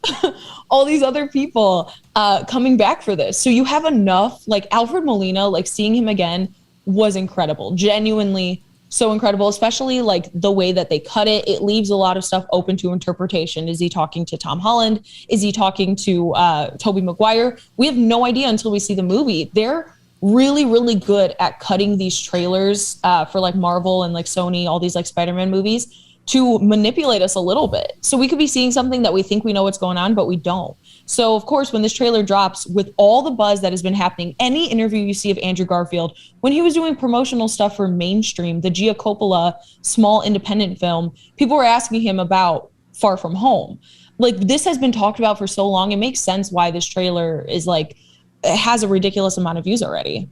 all these other people coming back for this. So you have enough, like Alfred Molina, like seeing him again was incredible. Genuinely so incredible, especially like the way that they cut it. It leaves a lot of stuff open to interpretation. Is he talking to Tom Holland? Is he talking to Tobey Maguire? We have no idea until we see the movie. They're really, really good at cutting these trailers for like Marvel and like Sony, all these like Spider-Man movies, to manipulate us a little bit. So we could be seeing something that we think we know what's going on, but we don't. So of course, when this trailer drops, with all the buzz that has been happening, any interview you see of Andrew Garfield, when he was doing promotional stuff for Mainstream, the Gia Coppola small independent film, people were asking him about Far From Home. Like, this has been talked about for so long. It makes sense why this trailer is like, it has a ridiculous amount of views already.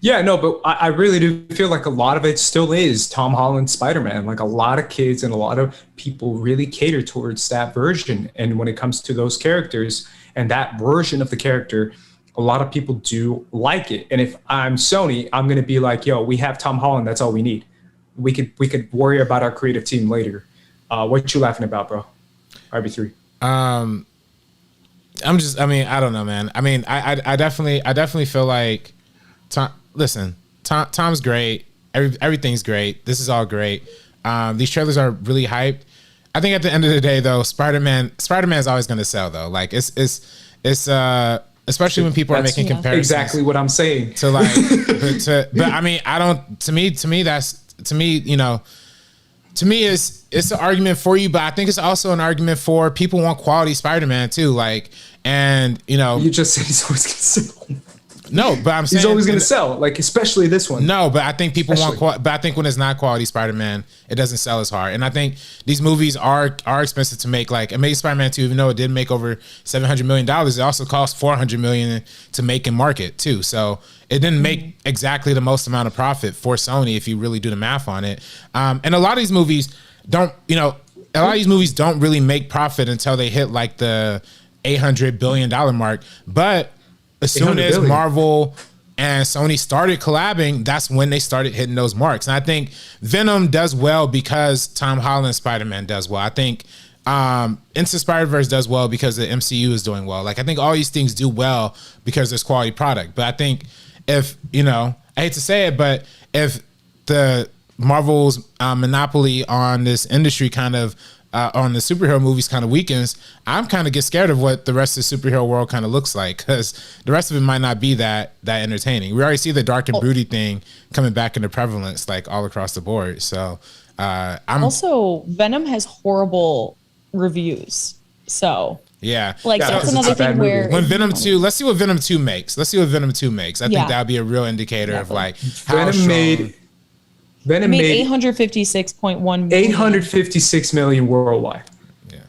Yeah, no, but I really do feel like a lot of it still is Tom Holland Spider-Man. Like, a lot of kids and a lot of people really cater towards that version. And when it comes to those characters and that version of the character, a lot of people do like it. And if I'm Sony, I'm going to be like, yo, we have Tom Holland. That's all we need. We could worry about our creative team later. What you laughing about, bro? RB3. I don't know, man. I mean, I definitely feel like Tom's great. Everything's great. This is all great. These trailers are really hyped. I think at the end of the day, though, Spider-Man is always going to sell, though. Like, it's especially when people are making comparisons. Exactly what I'm saying. To like, but I mean, I don't. To me, it's an argument for you, but I think it's also an argument for people want quality Spider-Man too. Like, and you just said he's always gonna sell. No, but I'm saying he's always gonna sell. Like, especially this one. No, but I think people want. But I think when it's not quality Spider-Man, it doesn't sell as hard. And I think these movies are expensive to make. Like Amazing Spider-Man 2, even though it did make over $700 million, it also cost $400 million to make and market too. So it didn't make exactly the most amount of profit for Sony if you really do the math on it. And a lot of these movies don't really make profit until they hit like the $800 billion mark. But as soon as Marvel and Sony started collabing, that's when they started hitting those marks. And I think Venom does well because Tom Holland Spider-Man does well. I think Into Spider-Verse does well because the MCU is doing well. Like, I think all these things do well because there's quality product. But I think if, I hate to say it, but if the Marvel's monopoly on this industry kind of on the superhero movies kind of weakens, I'm kind of get scared of what the rest of the superhero world kind of looks like, because the rest of it might not be that entertaining. We already see the dark and broody thing coming back into prevalence like all across the board. So also Venom has horrible reviews. So yeah, like that's another thing where when Venom 2, let's see what Venom 2 makes. I think that'd be a real indicator of like how Venom made 856.1 million. 856 million worldwide. Yeah.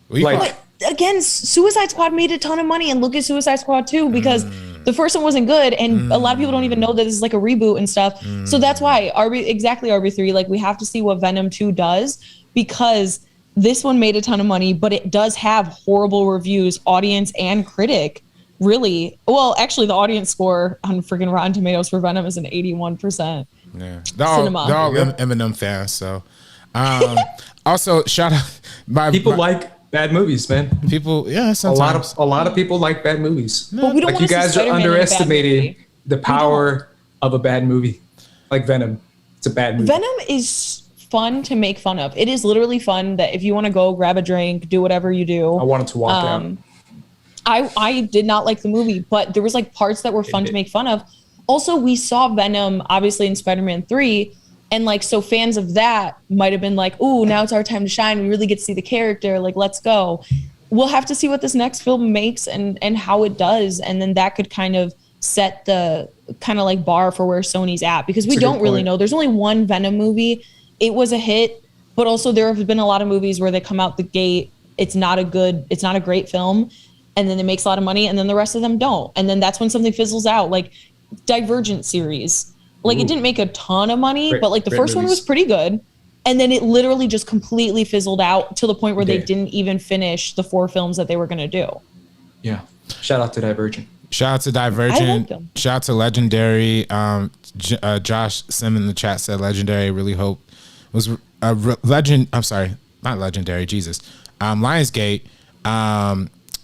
But again, Suicide Squad made a ton of money, and look at Suicide Squad 2 because the first one wasn't good, and a lot of people don't even know that this is like a reboot and stuff. So that's why RB3, like, we have to see what Venom 2 does, because this one made a ton of money, but it does have horrible reviews, audience and critic. Really, well, actually, the audience score on freaking Rotten Tomatoes for Venom is an 81%. Yeah, they're all Eminem fans. So, also shout out. People like bad movies, man. People, yeah, sometimes a lot of people like bad movies. But we don't like, you guys are underestimating the power of a bad movie, like Venom. It's a bad movie. Venom is fun to make fun of. It is literally fun that if you want to go grab a drink, do whatever you do. I wanted to walk out. I did not like the movie, but there was like parts that were fun to make fun of. Also, we saw Venom obviously in Spider-Man 3, and like, so fans of that might have been like, ooh, now it's our time to shine. We really get to see the character. Like, let's go. We'll have to see what this next film makes and how it does. And then that could kind of set the kind of like bar for where Sony's at, because we don't really know. There's only one Venom movie. It was a hit, but also there have been a lot of movies where they come out the gate. It's not a great film. And then it makes a lot of money, and then the rest of them don't. And then that's when something fizzles out. Like Divergent series. Like, it didn't make a ton of money, but like the first one was pretty good. And then it literally just completely fizzled out to the point where they didn't even finish the 4 films that they were going to do. Yeah. Shout out to Divergent. Shout out to Divergent. Shout out to Legendary. Josh Sim in the chat said Legendary really hope was Legend. I'm sorry, not Legendary. Jesus. Lionsgate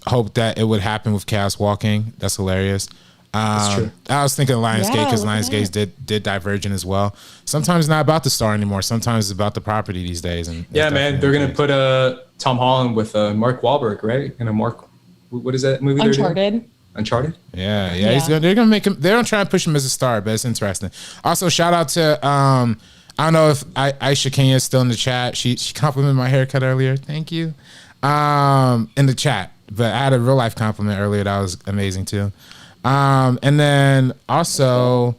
hoped that it would happen with Chaos Walking. That's hilarious. That's true. I was thinking Lionsgate because look at Lionsgate did Divergent as well. Sometimes it's not about the star anymore. Sometimes it's about the property these days. And Yeah, man, they're gonna put Tom Holland with Mark Wahlberg, right? And a Mark, what is that movie? Uncharted. Uncharted. Yeah. Yeah. They're gonna make him. They're gonna try and push him as a star, but it's interesting. Also, shout out to I don't know if Aisha Kenya is still in the chat. She complimented my haircut earlier. Thank you. In the chat, but I had a real life compliment earlier that was amazing too. And then also,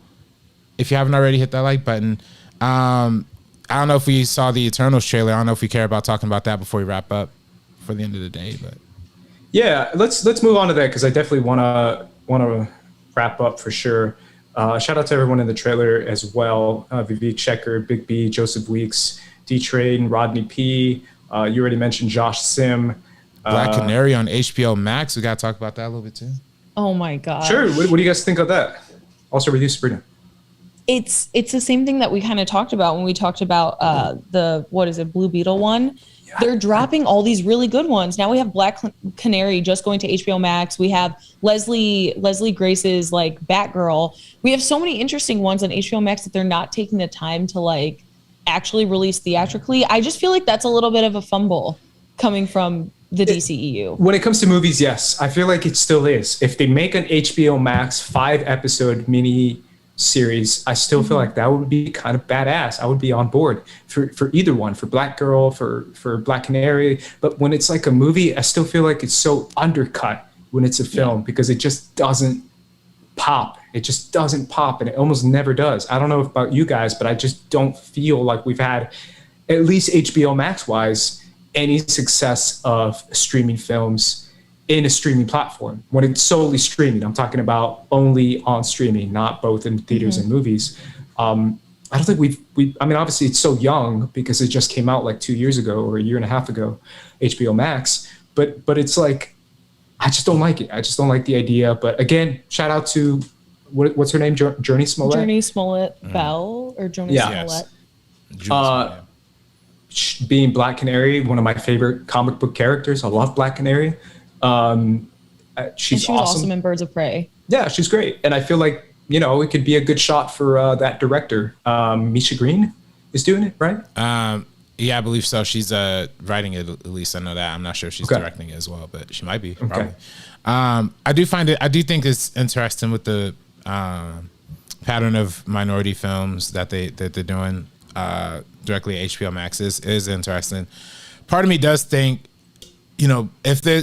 if you haven't already, hit that like button. I don't know if we saw the Eternals trailer. I don't know if we care about talking about that before we wrap up for the end of the day, but yeah, let's move on to that because I definitely want to wrap up for sure. Shout out to everyone in the trailer as well. Vivek Checker, Big B, Joseph Weeks, D-Trade, Rodney P. You already mentioned Josh Sim. Black Canary on HBO Max. We got to talk about that a little bit too. Oh my god. Sure. What do you guys think of that? Also with you, Sabrina. It's the same thing that we kind of talked about when we talked about the Blue Beetle one. Yeah. They're dropping all these really good ones. Now we have Black Canary just going to HBO Max. We have Leslie Grace's like Batgirl. We have so many interesting ones on HBO Max that they're not taking the time to like actually release theatrically. I just feel like that's a little bit of a fumble coming from the DCEU. When it comes to movies, yes, I feel like it still is. If they make an HBO Max 5-episode mini series, I still feel like that would be kind of badass. I would be on board for either one, for Black Girl, for Black Canary. But when it's like a movie, I still feel like it's so undercut when it's a film because it just doesn't pop. It just doesn't pop, and it almost never does. I don't know about you guys, but I just don't feel like we've had, at least HBO Max wise, any success of streaming films in a streaming platform when it's solely streaming. I'm talking about only on streaming, not both in theaters and movies. I don't think we I mean, obviously it's so young because it just came out like 2 years ago or a year and a half ago, HBO Max, but it's like, I just don't like it. I just don't like the idea. But again, shout out to what's her name? Journey Smollett? Journey Smollett Bell or Journey Smollett? Yes. Being Black Canary, one of my favorite comic book characters. I love Black Canary. She's she was awesome in Birds of Prey. Yeah, she's great. And I feel like, it could be a good shot for that director. Misha Green is doing it, right? Yeah, I believe so. She's writing it, at least I know that. I'm not sure if she's directing it as well, but she might be, probably. I do think it's interesting with the pattern of minority films that they're doing directly at HBO Max is interesting. Part of me does think, if there,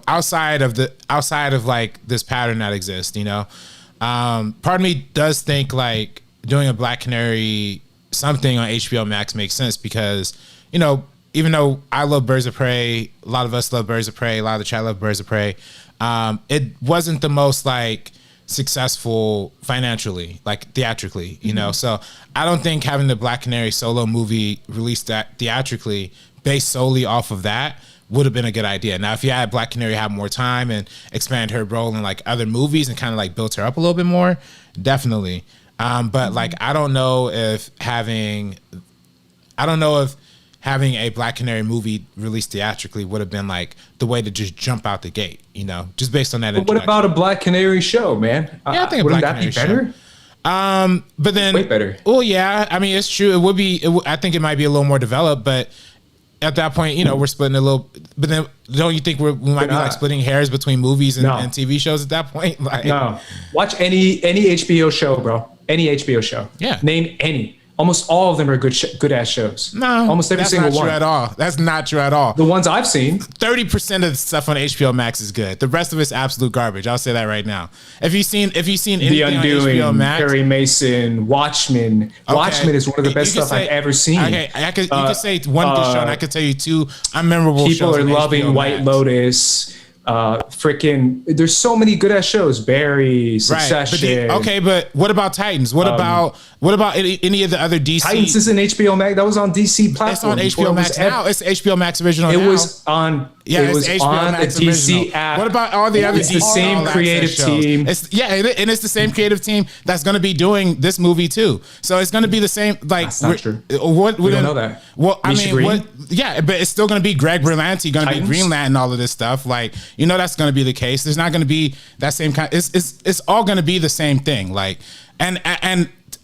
outside of like this pattern that exists, part of me does think like doing a Black Canary something on HBO Max makes sense because, even though I love Birds of Prey, a lot of us love Birds of Prey, a lot of the chat love Birds of Prey, it wasn't the most like successful financially, like theatrically, so I don't think having the Black Canary solo movie released that theatrically based solely off of that would have been a good idea. Now, if you had Black Canary have more time and expand her role in like other movies and kind of like built her up a little bit more, definitely. But like, I don't know if having a Black Canary movie released theatrically would have been like the way to just jump out the gate, just based on that. But what about a Black Canary show, man? Yeah, I think wouldn't that be better? But then way better. Oh yeah, I mean it's true. It would be. I think it might be a little more developed, but at that point, we're splitting a little. But then, don't you think we might be like splitting hairs between movies and TV shows at that point? Like, no, watch any HBO show, bro. Any HBO show. Yeah, name any. Almost all of them are good ass shows. No, almost every single one. That's not true at all. That's not true at all. The ones I've seen, 30% of the stuff on HBO Max is good. The rest of it's absolute garbage. I'll say that right now. If you've seen anything The Undoing, on HBO Max, Perry Mason, Watchmen. Okay. Watchmen is one of the best stuff I've ever seen. Okay, you could say one good show, and I could tell you two unmemorable shows. People are loving White Lotus. There's so many good ass shows. Barry, Succession. Right, but what about Titans? What about any of the other DC? Titans is an HBO Max. That was on DC platform. It's on HBO Max now. It's HBO Max original. It was on. Yeah, it was on the DC app. What about all the other? It's the same creative team. And it's the same creative team that's going to be doing this movie too. So it's going to be the same. Like, that's not true. We don't know that. Well, I mean, Yeah, but it's still going to be Greg Berlanti, going to be Green Lantern, all of this stuff. Like, you know, that's going to be the case. There's not going to be that same kind. It's all going to be the same thing. Like, and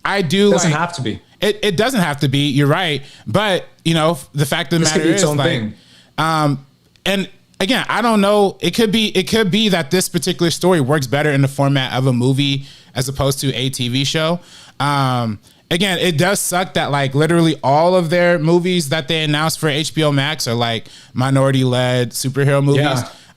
I do. It doesn't like, have to be. It doesn't have to be. You're right. But you know, the fact of the matter is, like, and again, I don't know. It could be that this particular story works better in the format of a movie as opposed to a TV show. Again, it does suck that like literally all of their movies that they announced for HBO Max are like minority-led superhero movies.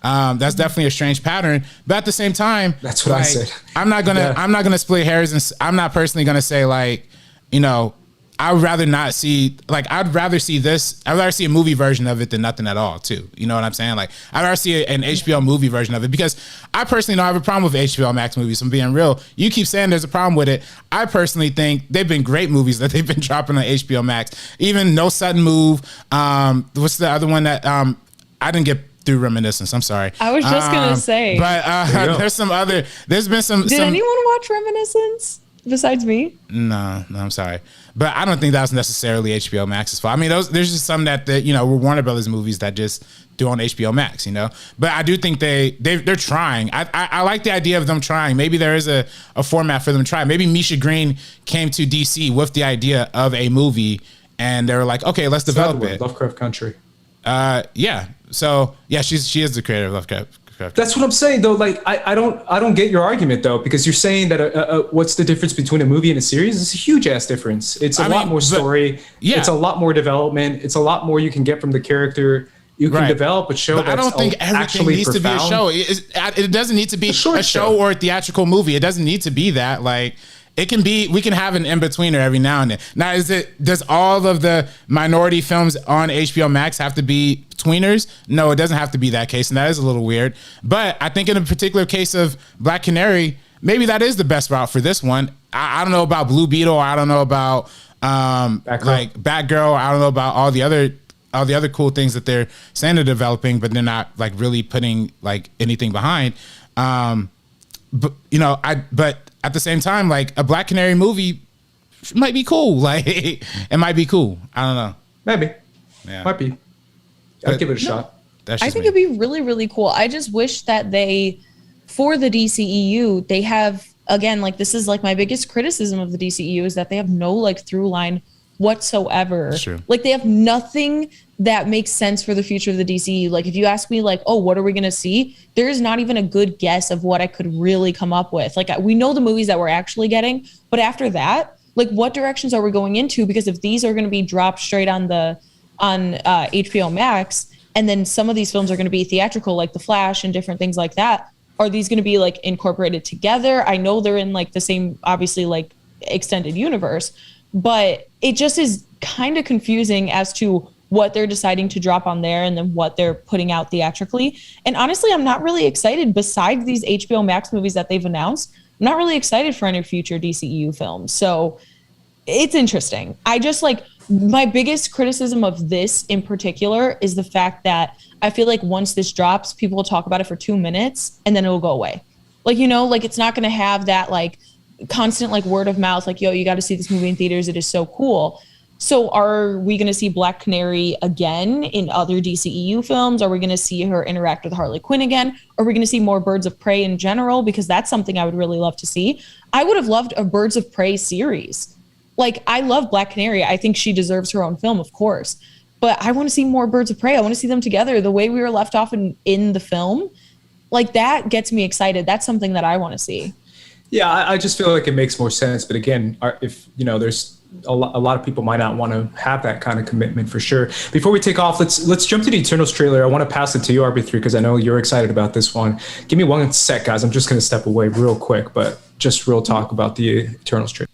Yeah. That's definitely a strange pattern. But at the same time, that's what like, I said. I'm not gonna split hairs, and I'm not personally gonna say like, you know, I would rather not see, like, I'd rather see a movie version of it than nothing at all, too. You know what I'm saying? Like, I'd rather see an HBO movie version of it, because I personally don't have a problem with HBO Max movies, I'm being real. You keep saying there's a problem with it. I personally think they've been great movies that they've been dropping on HBO Max. Even No Sudden Move. What's the other one that, I didn't get through Reminiscence, I'm sorry. I was just going to say. But there's been some. Did anyone watch Reminiscence besides me? No, I'm sorry. But I don't think that's necessarily HBO Max's fault. I mean, there's just some that you know, were Warner Brothers movies that just do on HBO Max, you know. But I do think they're trying. I like the idea of them trying. Maybe there is a format for them to try. Maybe Misha Green came to DC with the idea of a movie, and they were like, okay, let's develop it. Lovecraft Country. Yeah. So yeah, she is the creator of Lovecraft. That's what I'm saying, though. Like, I don't get your argument, though, because you're saying that what's the difference between a movie and a series? It's a huge ass difference. It's a lot more story. Yeah. It's a lot more development. It's a lot more you can get from the character. You can develop a show. But I don't think everything needs to be a show. It doesn't need to be a show or a theatrical movie. It doesn't need to be that. Like, it can be. We can have an in-betweener every now and then. Now, does all of the minority films on HBO Max have to be tweeners? No, it doesn't have to be that case, and that is a little weird. But I think in a particular case of Black Canary, maybe that is the best route for this one. I don't know about Blue Beetle. I don't know about like Batgirl. I don't know about all the other cool things that they're saying they're developing, but they're not like really putting like anything behind. But you know, but at the same time, like a Black Canary movie might be cool. Like it might be cool. I don't know. Maybe. Yeah. Might be. I'd give it a shot. I think it'd be really, really cool. I just wish that for the DCEU, they have, again, like this is like my biggest criticism of the DCEU is that they have no like through line whatsoever. Sure. Like they have nothing that makes sense for the future of the DCEU. Like if you ask me like, oh, what are we going to see? There is not even a good guess of what I could really come up with. Like we know the movies that we're actually getting, but after that, like what directions are we going into? Because if these are going to be dropped straight on HBO Max, and then some of these films are going to be theatrical, like The Flash and different things like that, are these going to be like incorporated together? I know they're in like the same, obviously like extended universe, but it just is kind of confusing as to what they're deciding to drop on there and then what they're putting out theatrically. And honestly, I'm not really excited. Besides these HBO Max movies that they've announced, I'm not really excited for any future DCEU films. So it's interesting. I just like, my biggest criticism of this in particular is the fact that I feel like once this drops, people will talk about it for 2 minutes and then it'll go away. Like, you know, like it's not going to have that like constant like word of mouth, like, yo, you got to see this movie in theaters. It is so cool. So are we going to see Black Canary again in other DCEU films? Are we going to see her interact with Harley Quinn again? Are we going to see more Birds of Prey in general? Because that's something I would really love to see. I would have loved a Birds of Prey series. Like, I love Black Canary. I think she deserves her own film, of course. But I want to see more Birds of Prey. I want to see them together. The way we were left off in the film, like, that gets me excited. That's something that I want to see. Yeah, I just feel like it makes more sense. But again, if, you know, there's a lot of people might not want to have that kind of commitment for sure. Before we take off, let's jump to the Eternals trailer. I want to pass it to you, RB3, because I know you're excited about this one. Give me 1 sec, guys. I'm just going to step away real quick, but just real talk about the Eternals trailer.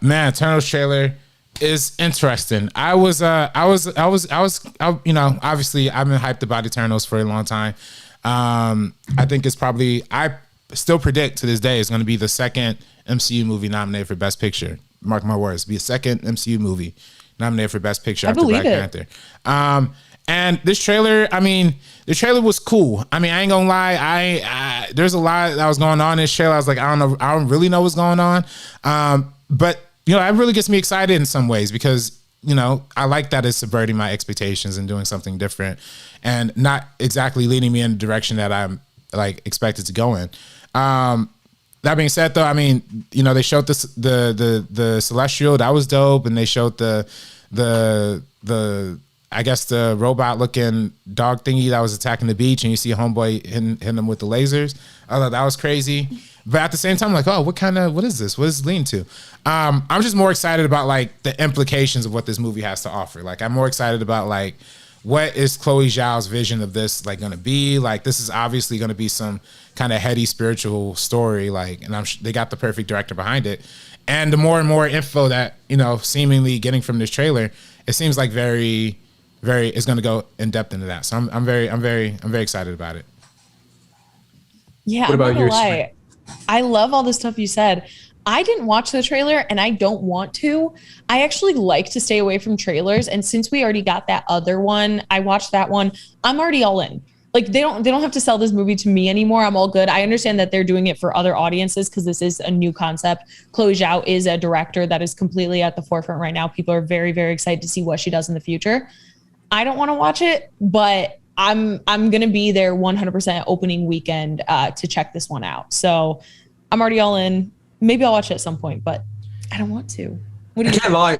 Man, Eternals trailer is interesting. I was, you know, obviously I've been hyped about Eternals for a long time. I think it's probably, I still predict to this day it's going to be the second MCU movie nominated for Best Picture. Mark my words, be a second MCU movie nominated for Best Picture after Black Panther. And this trailer, I mean, the trailer was cool. I mean, I ain't gonna lie. There's a lot that was going on in this trailer. I was like, I don't really know what's going on. But you know, it really gets me excited in some ways because you know, I like that it's subverting my expectations and doing something different and not exactly leading me in the direction that I'm like expected to go in. That being said, though, I mean, you know, they showed this the Celestial, that was dope, and they showed the I guess the robot looking dog thingy that was attacking the beach, and you see homeboy hitting him with the lasers. I thought that was crazy. But at the same time, like, oh, what is this? What is it leading to? I'm just more excited about like the implications of what this movie has to offer. Like, I'm more excited about like, what is Chloe Zhao's vision of this like going to be? Like, this is obviously going to be some kind of heady spiritual story. Like, and they got the perfect director behind it. And the more and more info that, you know, seemingly getting from this trailer, it seems like very is going to go in depth into that. So I'm very excited about it. Yeah. What about yours? I love all the stuff you said. I didn't watch the trailer and I don't want to. I actually like to stay away from trailers. And since we already got that other one, I watched that one. I'm already all in. Like they don't have to sell this movie to me anymore. I'm all good. I understand that they're doing it for other audiences because this is a new concept. Chloe Zhao is a director that is completely at the forefront right now. People are very, very excited to see what she does in the future. I don't want to watch it, but I'm going to be there 100% opening weekend to check this one out. So I'm already all in. Maybe I'll watch it at some point, but I don't want to. What do you can't lie.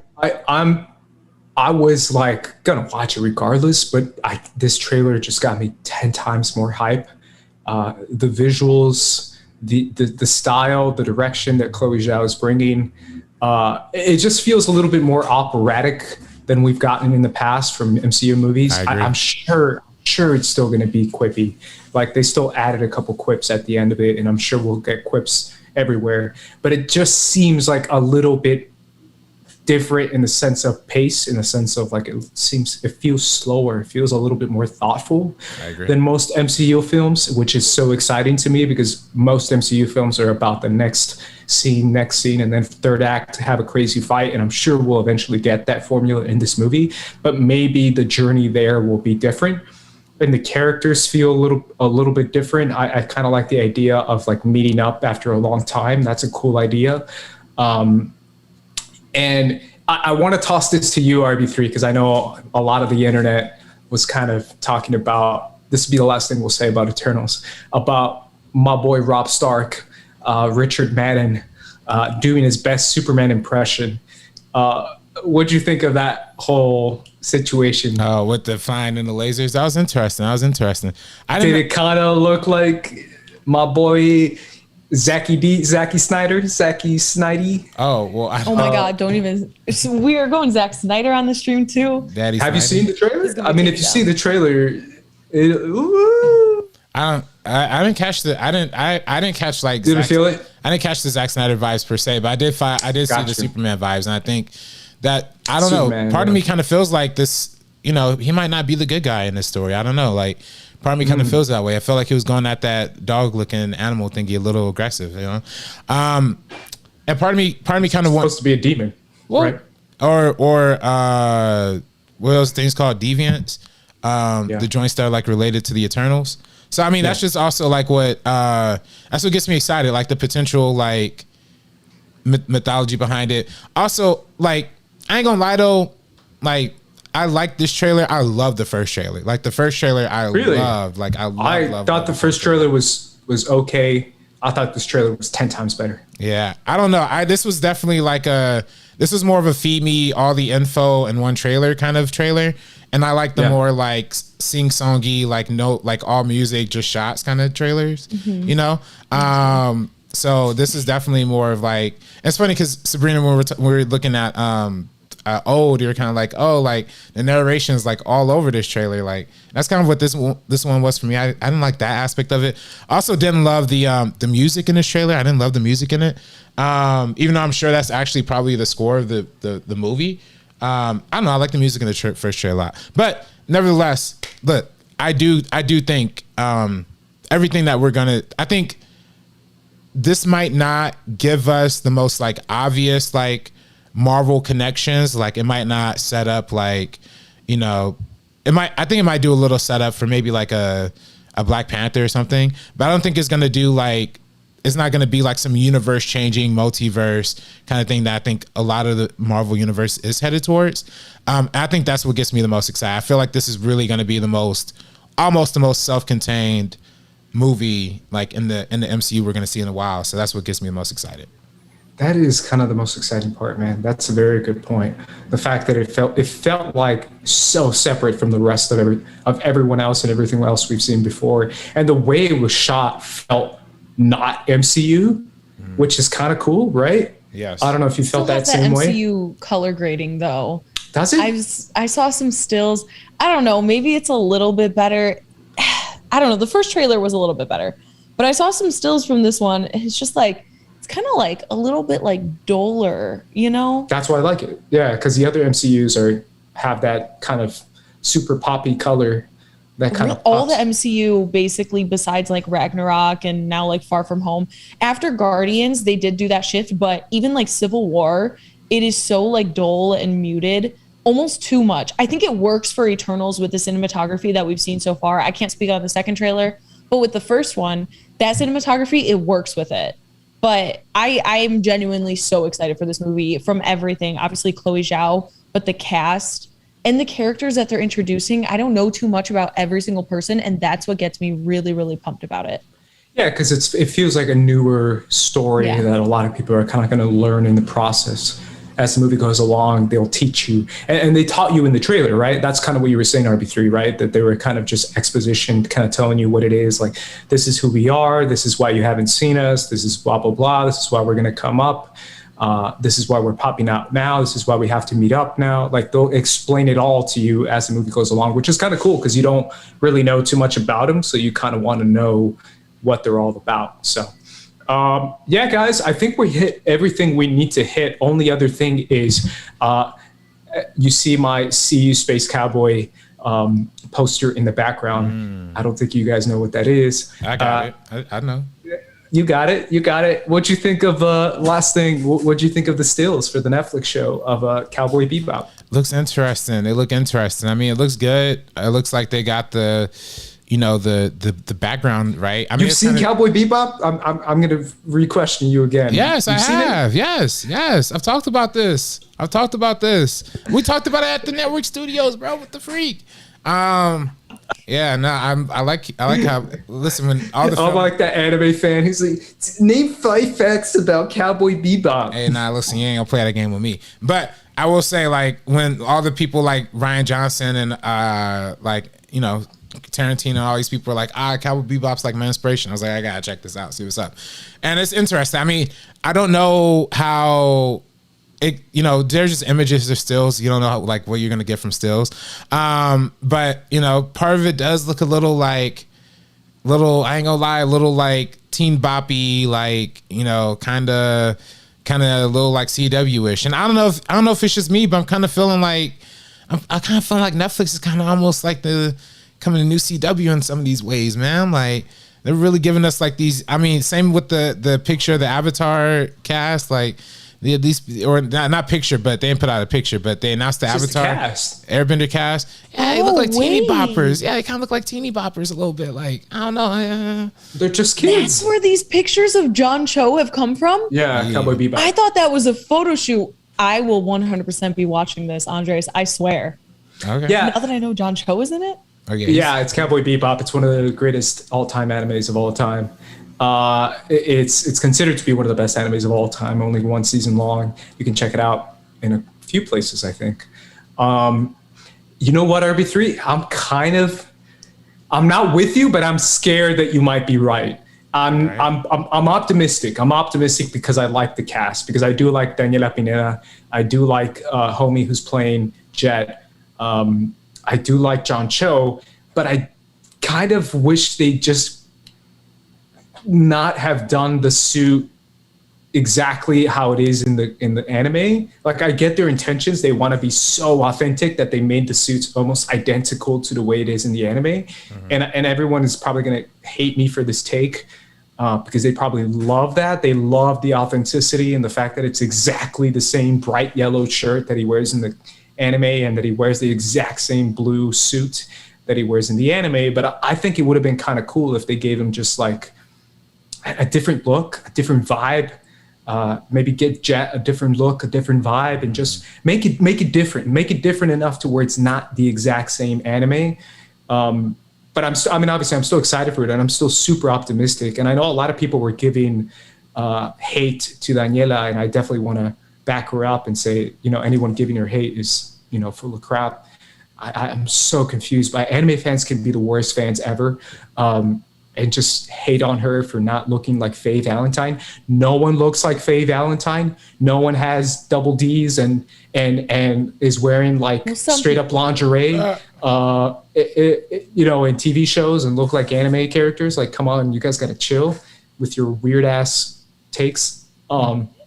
I was like gonna watch it regardless, but this trailer just got me 10 times more hype. The visuals, the style, the direction that Chloe Zhao is bringing, it just feels a little bit more operatic than we've gotten in the past from MCU movies. I'm sure it's still going to be quippy. Like, they still added a couple quips at the end of it, and I'm sure we'll get quips everywhere. But it just seems like a little bit different in the sense of pace, in the sense of like, it feels slower. It feels a little bit more thoughtful than most MCU films, which is so exciting to me because most MCU films are about the next scene, and then third act have a crazy fight. And I'm sure we'll eventually get that formula in this movie, but maybe the journey there will be different. And the characters feel a little bit different. I kind of like the idea of like meeting up after a long time. That's a cool idea. And I want to toss this to you, RB3, because I know a lot of the internet was kind of talking about, this will be the last thing we'll say about Eternals, about my boy Rob Stark, Richard Madden, doing his best Superman impression. What'd you think of that whole situation? Oh, with the flying and the lasers? That was interesting. Did it kind of look like my boy Zacky Snidey? Oh, well. Oh my God, don't even. We are going Zack Snyder on the stream too. Have you seen the trailer? I mean, if you see the trailer, I didn't catch I didn't catch like. Did you feel it? I didn't catch the Zack Snyder vibes per se, but I did see the Superman vibes, and I think that, I don't know. Part of me kind of feels like this, you know, he might not be the good guy in this story. I don't know. Like, part of me kind of feels that way. I felt like he was going at that dog-looking animal thingy a little aggressive, you know. And part of me kind of wants supposed to be a demon, right? Or what those things called, deviants? The joints that are like related to the Eternals. So I mean, that's just also like what that's what gets me excited, like the potential like mythology behind it. Also, like, I ain't gonna lie though, like, I like this trailer. I love the first trailer. Like, the first trailer I loved. Like, I thought the first trailer was okay. I thought this trailer was 10 times better. Yeah. I don't know. This was definitely like this was more of a feed me all the info in one trailer kind of trailer. And I like the more like sing-songy, like like all music, just shots kind of trailers, you know? So this is definitely more of like, it's funny because Sabrina, when we were looking at old, you're kind of like, oh, like the narration is like all over this trailer. Like, that's kind of what this one was for me. I didn't like that aspect of it. Also didn't love the music in this trailer. I didn't love the music in it. Even though I'm sure that's actually probably the score of the movie. I don't know. I like the music in the first trailer a lot, but nevertheless, look, I do think everything that I think this might not give us the most like obvious like Marvel connections. Like, it might not set up like, you know, I think it might do a little setup for maybe like a Black Panther or something, but I don't think it's gonna do like it's not going to be like some universe changing multiverse kind of thing that I think a lot of the Marvel universe is headed towards. I think that's what gets me the most excited. I feel like this is really going to be almost the most self-contained movie like in the MCU we're going to see in a while. So that's what gets me the most excited. That is kind of the most exciting part, man. That's a very good point. The fact that it felt like so separate from the rest of everyone else and everything else we've seen before, and the way it was shot felt not MCU, which is kind of cool, right? Yes. I don't know if you felt that same way. MCU color grading though. Does it? I saw some stills. I don't know. Maybe it's a little bit better. I don't know. The first trailer was a little bit better, but I saw some stills from this one. And it's just like, it's kind of like a little bit like duller, you know? That's why I like it. Yeah, because the other MCUs have that kind of super poppy color. That kind of all the MCU basically, besides like Ragnarok and now like Far From Home. After Guardians, they did do that shift, but even like Civil War, it is so like dull and muted, almost too much. I think it works for Eternals with the cinematography that we've seen so far. I can't speak on the second trailer, but with the first one, that cinematography, it works with it. But I am genuinely so excited for this movie from everything. Obviously, Chloe Zhao, but the cast and the characters that they're introducing, I don't know too much about every single person, and that's what gets me really, really pumped about it. Yeah, because it feels like a newer story that a lot of people are kind of going to learn in the process. As the movie goes along, they'll teach you. And they taught you in the trailer, right? That's kind of what you were saying, RB3, right? That they were kind of just exposition, kind of telling you what it is. Like, this is who we are. This is why you haven't seen us. This is blah, blah, blah. This is why we're going to come up. This is why we're popping out now. This is why we have to meet up now. Like, they'll explain it all to you as the movie goes along, which is kind of cool because you don't really know too much about them. So you kind of want to know what they're all about. So, yeah, guys, I think we hit everything we need to hit. Only other thing is you see my CU Space Cowboy poster in the background. I don't think you guys know what that is. I got it. I know. You got it. You got it. What'd you think of last thing? What'd you think of the stills for the Netflix show of Cowboy Bebop? Looks interesting. They look interesting. I mean, it looks good. It looks like they got the background right. I mean, you've seen Cowboy Bebop? I'm gonna re-question you again. Yes, I have. Yes. I've talked about this. We talked about it at the network studios, bro. What the freak? Yeah, no, I like how, listen, when all the I'm like that anime fan. He's like, name 5 facts about Cowboy Bebop. Hey, nah, listen, you ain't gonna play that game with me. But I will say, like, when all the people like Ryan Johnson and like, you know, Tarantino, all these people are like, Cowboy Bebop's like my inspiration. I was like, I gotta check this out, see what's up. And it's interesting. I mean, I don't know how it, you know, there's just images or stills. You don't know like what you're gonna get from stills. But you know, part of it does look a little, I ain't gonna lie, a little like teen boppy, like, you know, kind of a little like CW-ish. And I don't know if it's just me, but I'm kind of feeling like Netflix is kind of almost like coming to new CW in some of these ways, man. Like, they're really giving us like these. I mean, same with the picture of the Avatar cast, like these, or not picture, but they didn't put out a picture, but they announced the Avatar cast. Airbender cast. Yeah, they look like teeny boppers. Yeah, they kind of look like teeny boppers a little bit. Like, I don't know. They're just kids. That's where these pictures of John Cho have come from? Yeah, Cowboy Bebop. I thought that was a photo shoot. I will 100% be watching this, Andres. I swear. Okay. Yeah. Now that I know John Cho is in it. Okay. Yeah, it's Cowboy Bebop. It's one of the greatest all-time animes of all time. It's considered to be one of the best animes of all time. Only 1 season long. You can check it out in a few places, I think. You know what, RB3? I'm not with you, but I'm scared that you might be right. I'm optimistic. I'm optimistic because I like the cast, because I do like Daniela Pineda. I do like homie who's playing Jet. I do like John Cho, but I kind of wish they just not have done the suit exactly how it is in the anime. Like, I get their intentions. They want to be so authentic that they made the suits almost identical to the way it is in the anime. Mm-hmm. And everyone is probably going to hate me for this take because they probably love that. They love the authenticity and the fact that it's exactly the same bright yellow shirt that he wears in the anime and that he wears the exact same blue suit that he wears in the anime. But I think it would have been kind of cool if they gave him just like a different look, a different vibe. Maybe get a different look, a different vibe, and just make it different. Make it different enough to where it's not the exact same anime. But obviously, I'm still excited for it, and I'm still super optimistic. And I know a lot of people were giving hate to Daniela, and I definitely want to back her up and say, anyone giving her hate is, full of crap. I'm so confused. By anime fans can be the worst fans ever, and just hate on her for not looking like Faye Valentine. No one looks like Faye Valentine. No one has double D's and is wearing straight up lingerie, in TV shows and look like anime characters. Like, come on, you guys got to chill with your weird ass takes.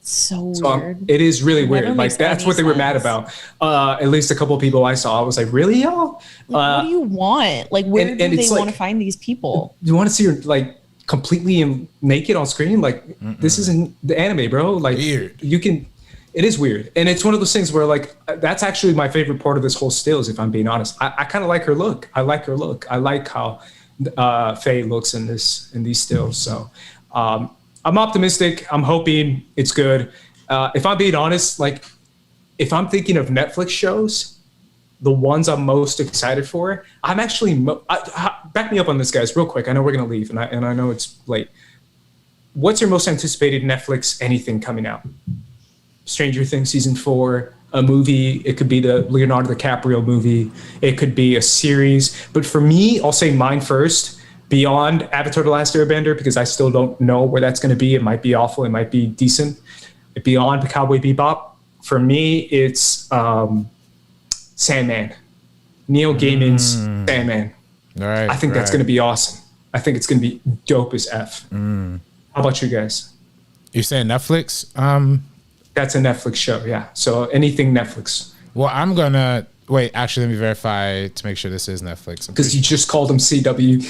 So weird. It is really weird. Like, that's what they were mad about. At least a couple of people I saw, I was like, really, y'all? What do you want? Like, where do they want to find these people? You want to see her completely naked on screen? Like, this isn't the anime, bro. Like, weird. It is weird. And it's one of those things where that's actually my favorite part of this whole stills, if I'm being honest. I kind of like her look. I like how Faye looks in these stills. So I'm optimistic. I'm hoping it's good. If I'm being honest, if I'm thinking of Netflix shows, the ones I'm most excited for, I'm actually back me up on this, guys, real quick. I know we're gonna leave, and I know it's late. What's your most anticipated Netflix anything coming out? Stranger Things season 4, a movie. It could be the Leonardo DiCaprio movie. It could be a series. But for me, I'll say mine first. Beyond Avatar: The Last Airbender, because I still don't know where that's going to be. It might be awful. It might be decent. Beyond the Cowboy Bebop, for me, it's Sandman. Neil Gaiman's Sandman. Right. I think that's going to be awesome. I think it's going to be dope as F. How about you guys? You're saying Netflix? That's a Netflix show, yeah. So anything Netflix. Well, I'm going to... Wait, actually, let me verify to make sure this is Netflix. Because you just called them CW.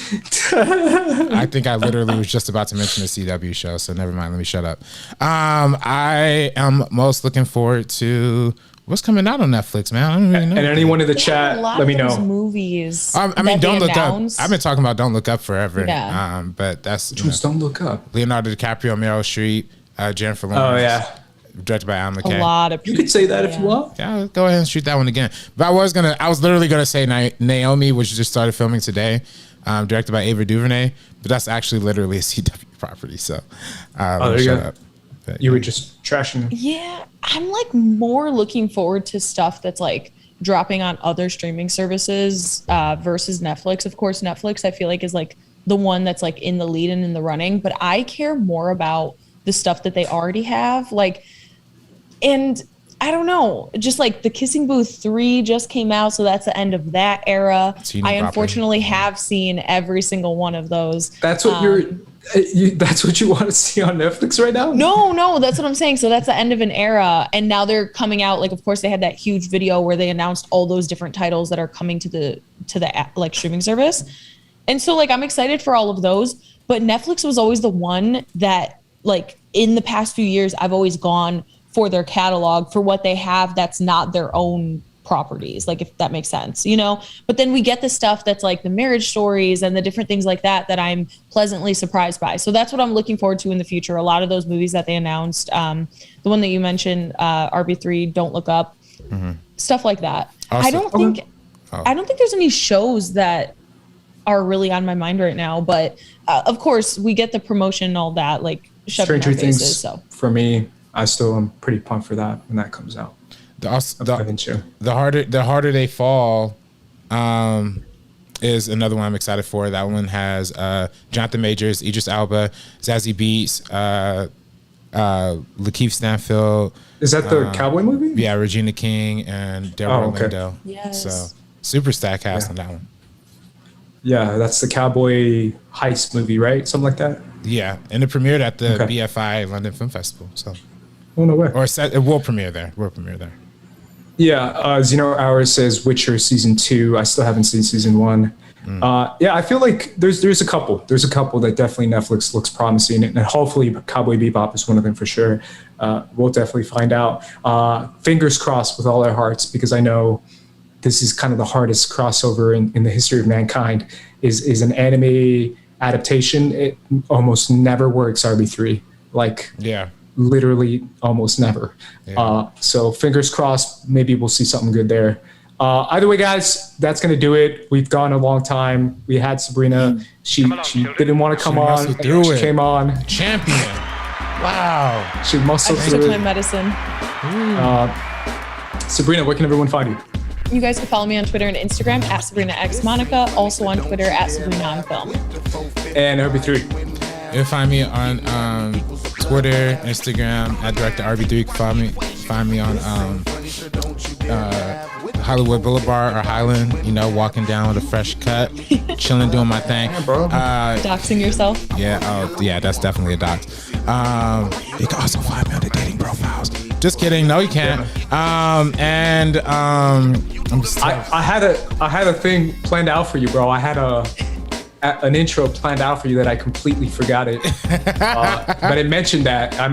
I think I literally was just about to mention the CW show, so never mind. Let me shut up. I am most looking forward to what's coming out on Netflix, man. I don't really know. And anyone in the chat, let me know. Movies. I mean, Don't Look Up. I've been talking about Don't Look Up forever. Yeah. But that's Don't Look Up. Leonardo DiCaprio, Meryl Streep, Jennifer Lawrence. Oh yeah. Directed by Alan McKay. A lot of people. You could say that if you want. Yeah, go ahead and shoot that one again. But I was literally gonna say Naomi, which just started filming today, directed by Ava DuVernay. But that's actually literally a CW property. So, there you go. But, you were just trashing. Yeah, I'm more looking forward to stuff that's dropping on other streaming services versus Netflix. Of course, Netflix I feel is the one that's in the lead and in the running. But I care more about the stuff that they already have. And I don't know, just the Kissing Booth 3 just came out, so that's the end of that era. I unfortunately have seen every single one of those. That's what that's what you want to see on Netflix right now? No, that's what I'm saying. So that's the end of an era, and now they're coming out. Of course, they had that huge video where they announced all those different titles that are coming to the streaming service, and so I'm excited for all of those. But Netflix was always the one that in the past few years I've always gone for their catalog, for what they have that's not their own properties, if that makes sense, But then we get the stuff that's the Marriage Stories and the different things like that I'm pleasantly surprised by. So that's what I'm looking forward to in the future. A lot of those movies that they announced, the one that you mentioned, RB3, Don't Look Up, stuff like that. Also, I don't think there's any shows that are really on my mind right now, but of course we get the promotion and all that, Stranger Things. Faces, so. For me, I still am pretty pumped for that when that comes out. The Harder They Fall is another one I'm excited for. That one has Jonathan Majors, Idris Elba, Zazie Beetz, Lakeith Stanfield. Is that the Cowboy movie? Yeah, Regina King and Delroy Lindo. Yes. So super stacked cast on that one. Yeah, that's the Cowboy heist movie, right? Something like that? Yeah, and it premiered at the BFI London Film Festival. So, oh no way! Or it will premiere there. Yeah, Zeno Hours says Witcher season 2. I still haven't seen season 1. Yeah, I feel like there's a couple. There's a couple that definitely Netflix looks promising, and hopefully Cowboy Bebop is one of them for sure. We'll definitely find out. Fingers crossed with all our hearts, because I know this is kind of the hardest crossover in the history of mankind. Is an anime adaptation, it almost never works RB3. Like, literally almost never. So fingers crossed, maybe we'll see something good there. Either way, guys, that's going to do it. We've gone a long time. We had Sabrina. She didn't want to come on. She came on. Champion. Wow. She muscled through took my medicine. Sabrina, where can everyone find you? You guys can follow me on Twitter and Instagram at SabrinaXMonica. Also on Twitter at SabrinaOnFilm. And RB3. You can find me on Twitter, Instagram at Director RB3. You can find me on Hollywood Boulevard or Highland. You know, walking down with a fresh cut, chilling, doing my thing. Doxing yourself? Yeah. Oh, yeah. That's definitely a dox. You can also find me on the dating profiles. Just kidding. No, you can't. I'm just. I had a thing planned out for you, bro. I had an intro planned out for you that I completely forgot it. But I mentioned that. Oh,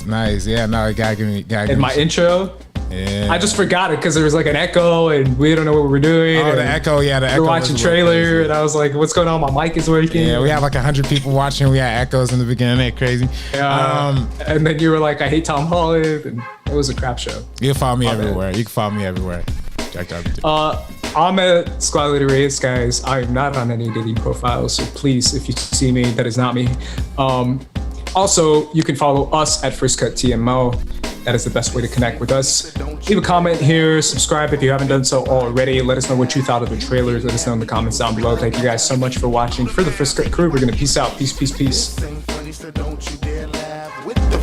nice. Yeah, no, you gotta give me. In my intro. Yeah. I just forgot it because there was like an echo and we don't know what we were doing. Oh, the echo, yeah, the echo. We're watching trailer and I was like, what's going on? My mic is working. Yeah, we have like 100 people watching. We had echoes in the beginning. Ain't crazy. And then you were like, I hate Tom Holland. And it was a crap show. You can follow me everywhere. You can follow me everywhere. I'm at Squad Leader Reyes, guys. I am not on any dating profiles. So please, if you see me, that is not me. Also, you can follow us at First Cut TMO. That is the best way to connect with us. Leave a comment here, subscribe if you haven't done so already. Let us know what you thought of the trailers. Let us know in the comments down below. Thank you guys so much for watching. For the First Cut crew, we're going to peace out. Peace, peace, peace. The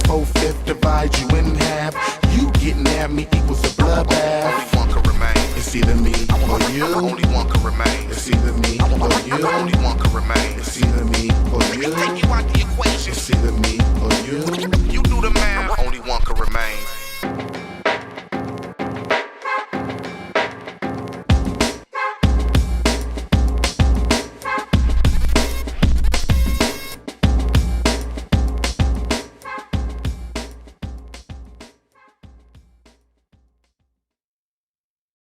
4/5 divide you in half. You getting at me equals a bloodbath. Only one can remain. It's either me or you. Only one can remain. It's either me or you. Only one can remain. It's either me or you. Take you out the equation. It's either me or you. You do the math. Only one can remain.